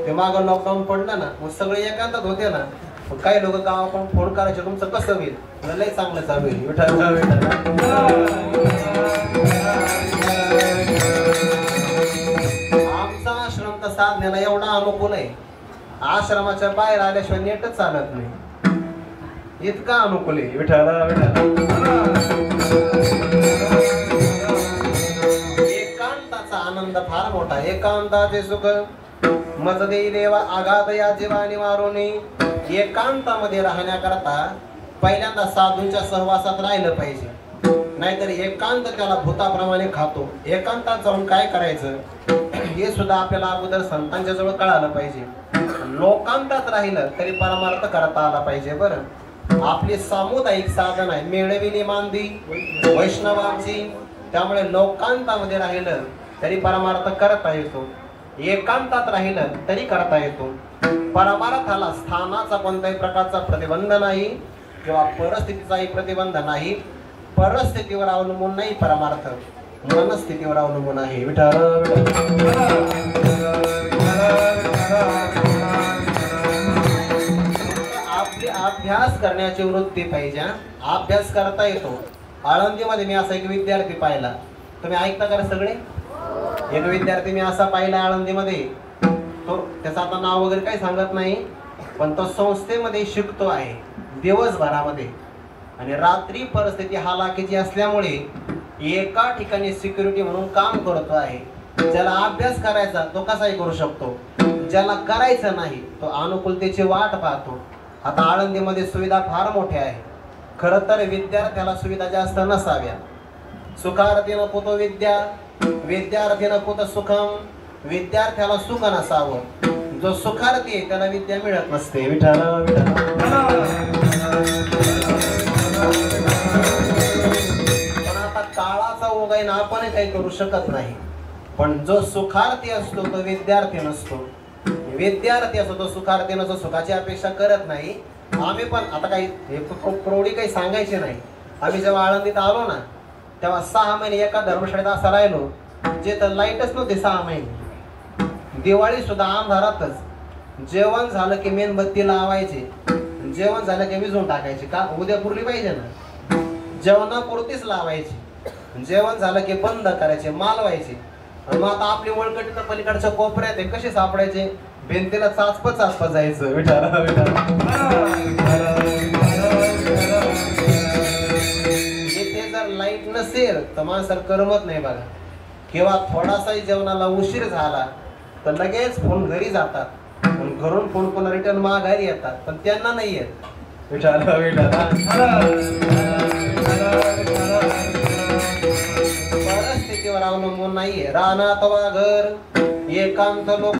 ते मागं लॉकडाऊन पडलं ना मग सगळे एकांतात होते ना. काही लोक गावाकडून फोन करायचे, तुमचं कसं होईल? लय चांगलं चालू होईल. आमचा आश्रम तर साधण्याला एवढा अनुकूल आहे. आश्रमाच्या बाहेर आल्याशिवाय नेटच चालत नाही. इतका अनुकूल आहे. एकांताचा आनंद फार मोठा. एकांताचे सुख मज देई देवा आघात या जीवानी मारुनी. एकांतामध्ये राहण्याकरता पहिल्यांदा साधूंच्या सहवासात राहिलं पाहिजे. नाहीतर एकांत त्याला भूताप्रमाणे खातो. एकांतात जाऊन काय करायचं हे सुद्धा आपल्याला अगोदर संतांच्या जवळ कळालं पाहिजे. लोकांतात राहिलं तरी परमार्थ करता आला पाहिजे बरं. आपली सामुदायिक साधन आहे मिळविली मांदी वैष्णवांची. त्यामुळे लोकांतामध्ये राहिलं तरी परमार्थ करता येतो. एकांतात राहिलं तरी करता येतो. परमार्थाला स्थानाचा कोणत्याही प्रकारचा प्रतिबंध नाही किंवा परिस्थितीचाही प्रतिबंध नाही. परिस्थितीवर अवलंबून नाही परमार्थ, मनस्थितीवर अवलंबून आहे. आपली अभ्यास करण्याची वृत्ती पाहिजे. अभ्यास करता येतो. आळंदीमध्ये मी असा एक विद्यार्थी पाहिला. तुम्ही ऐकता का सगळे? एक विद्यार्थी मी असा पाहिला आळंदीमध्ये. तो त्याचं आता नाव वगैरे काही सांगत नाही, पण तो संस्थेमध्ये शिकतो आहे दिवसभरामध्ये. आणि रात्री परिस्थिती हालाकीची असल्यामुळे एका ठिकाणी सिक्युरिटी म्हणून काम करतो आहे. ज्याला अभ्यास करायचा तो कसाही करू शकतो. ज्याला करायचं नाही तो अनुकूलतेची वाट पाहतो. आता आळंदीमध्ये सुविधा फार मोठ्या आहे. खरं तर विद्यार्थ्याला सुविधा जास्त नसाव्या. सुखार्थीनं कुतो विद्या, विद्यार्थीनं कुत सुखम. विद्यार्थ्याला सुख नसावं. जो सुखार्थी आहे त्याला विद्या मिळत नसते. पण आता काळाचा ओघ आहे ना, आपण काही करू शकत नाही. पण जो सुखार्थी असतो तो विद्यार्थी नसतो. विद्यार्थी असतो तो सुखार्थी नसतो. सुखाची अपेक्षा करत नाही. आम्ही पण आता काही प्रौढी काही सांगायची नाही. आम्ही जेव्हा आळंदीत आलो ना तेव्हा 6 महिने एका धर्मशाळेत असं राहिलो जे तर लाईटच नव्हते. 6 महिने दिवाळी सुद्धा अंधारातच. जेवण झालं की मेणबत्ती लावायचे, जेवण झालं की विझून टाकायचे. का? उद्या पुरली पाहिजे ना. जेवणापुरतीच लावायची, जेवण झालं की बंद करायचे, मालवायचे. आणि मग आता आपली वळकटी तर पलीकडच्या कोपऱ्यात आहे, कसे सापडायचे? भिंतीला चाचपत जायचं. विठाला इथे जर लाईट नसेल तर माणसाला करमत नाही बघा. किंवा थोडासाही जेवणाला उशीर झाला तर लगेच फोन घरी जातात, पण घरून फोन पुन्हा रिटर्न माघारी येतात, पण त्यांना नाही येत. विठाला परिस्थितीवर अवलंबून नाहीये. रान अथवा घर, एकांत लोक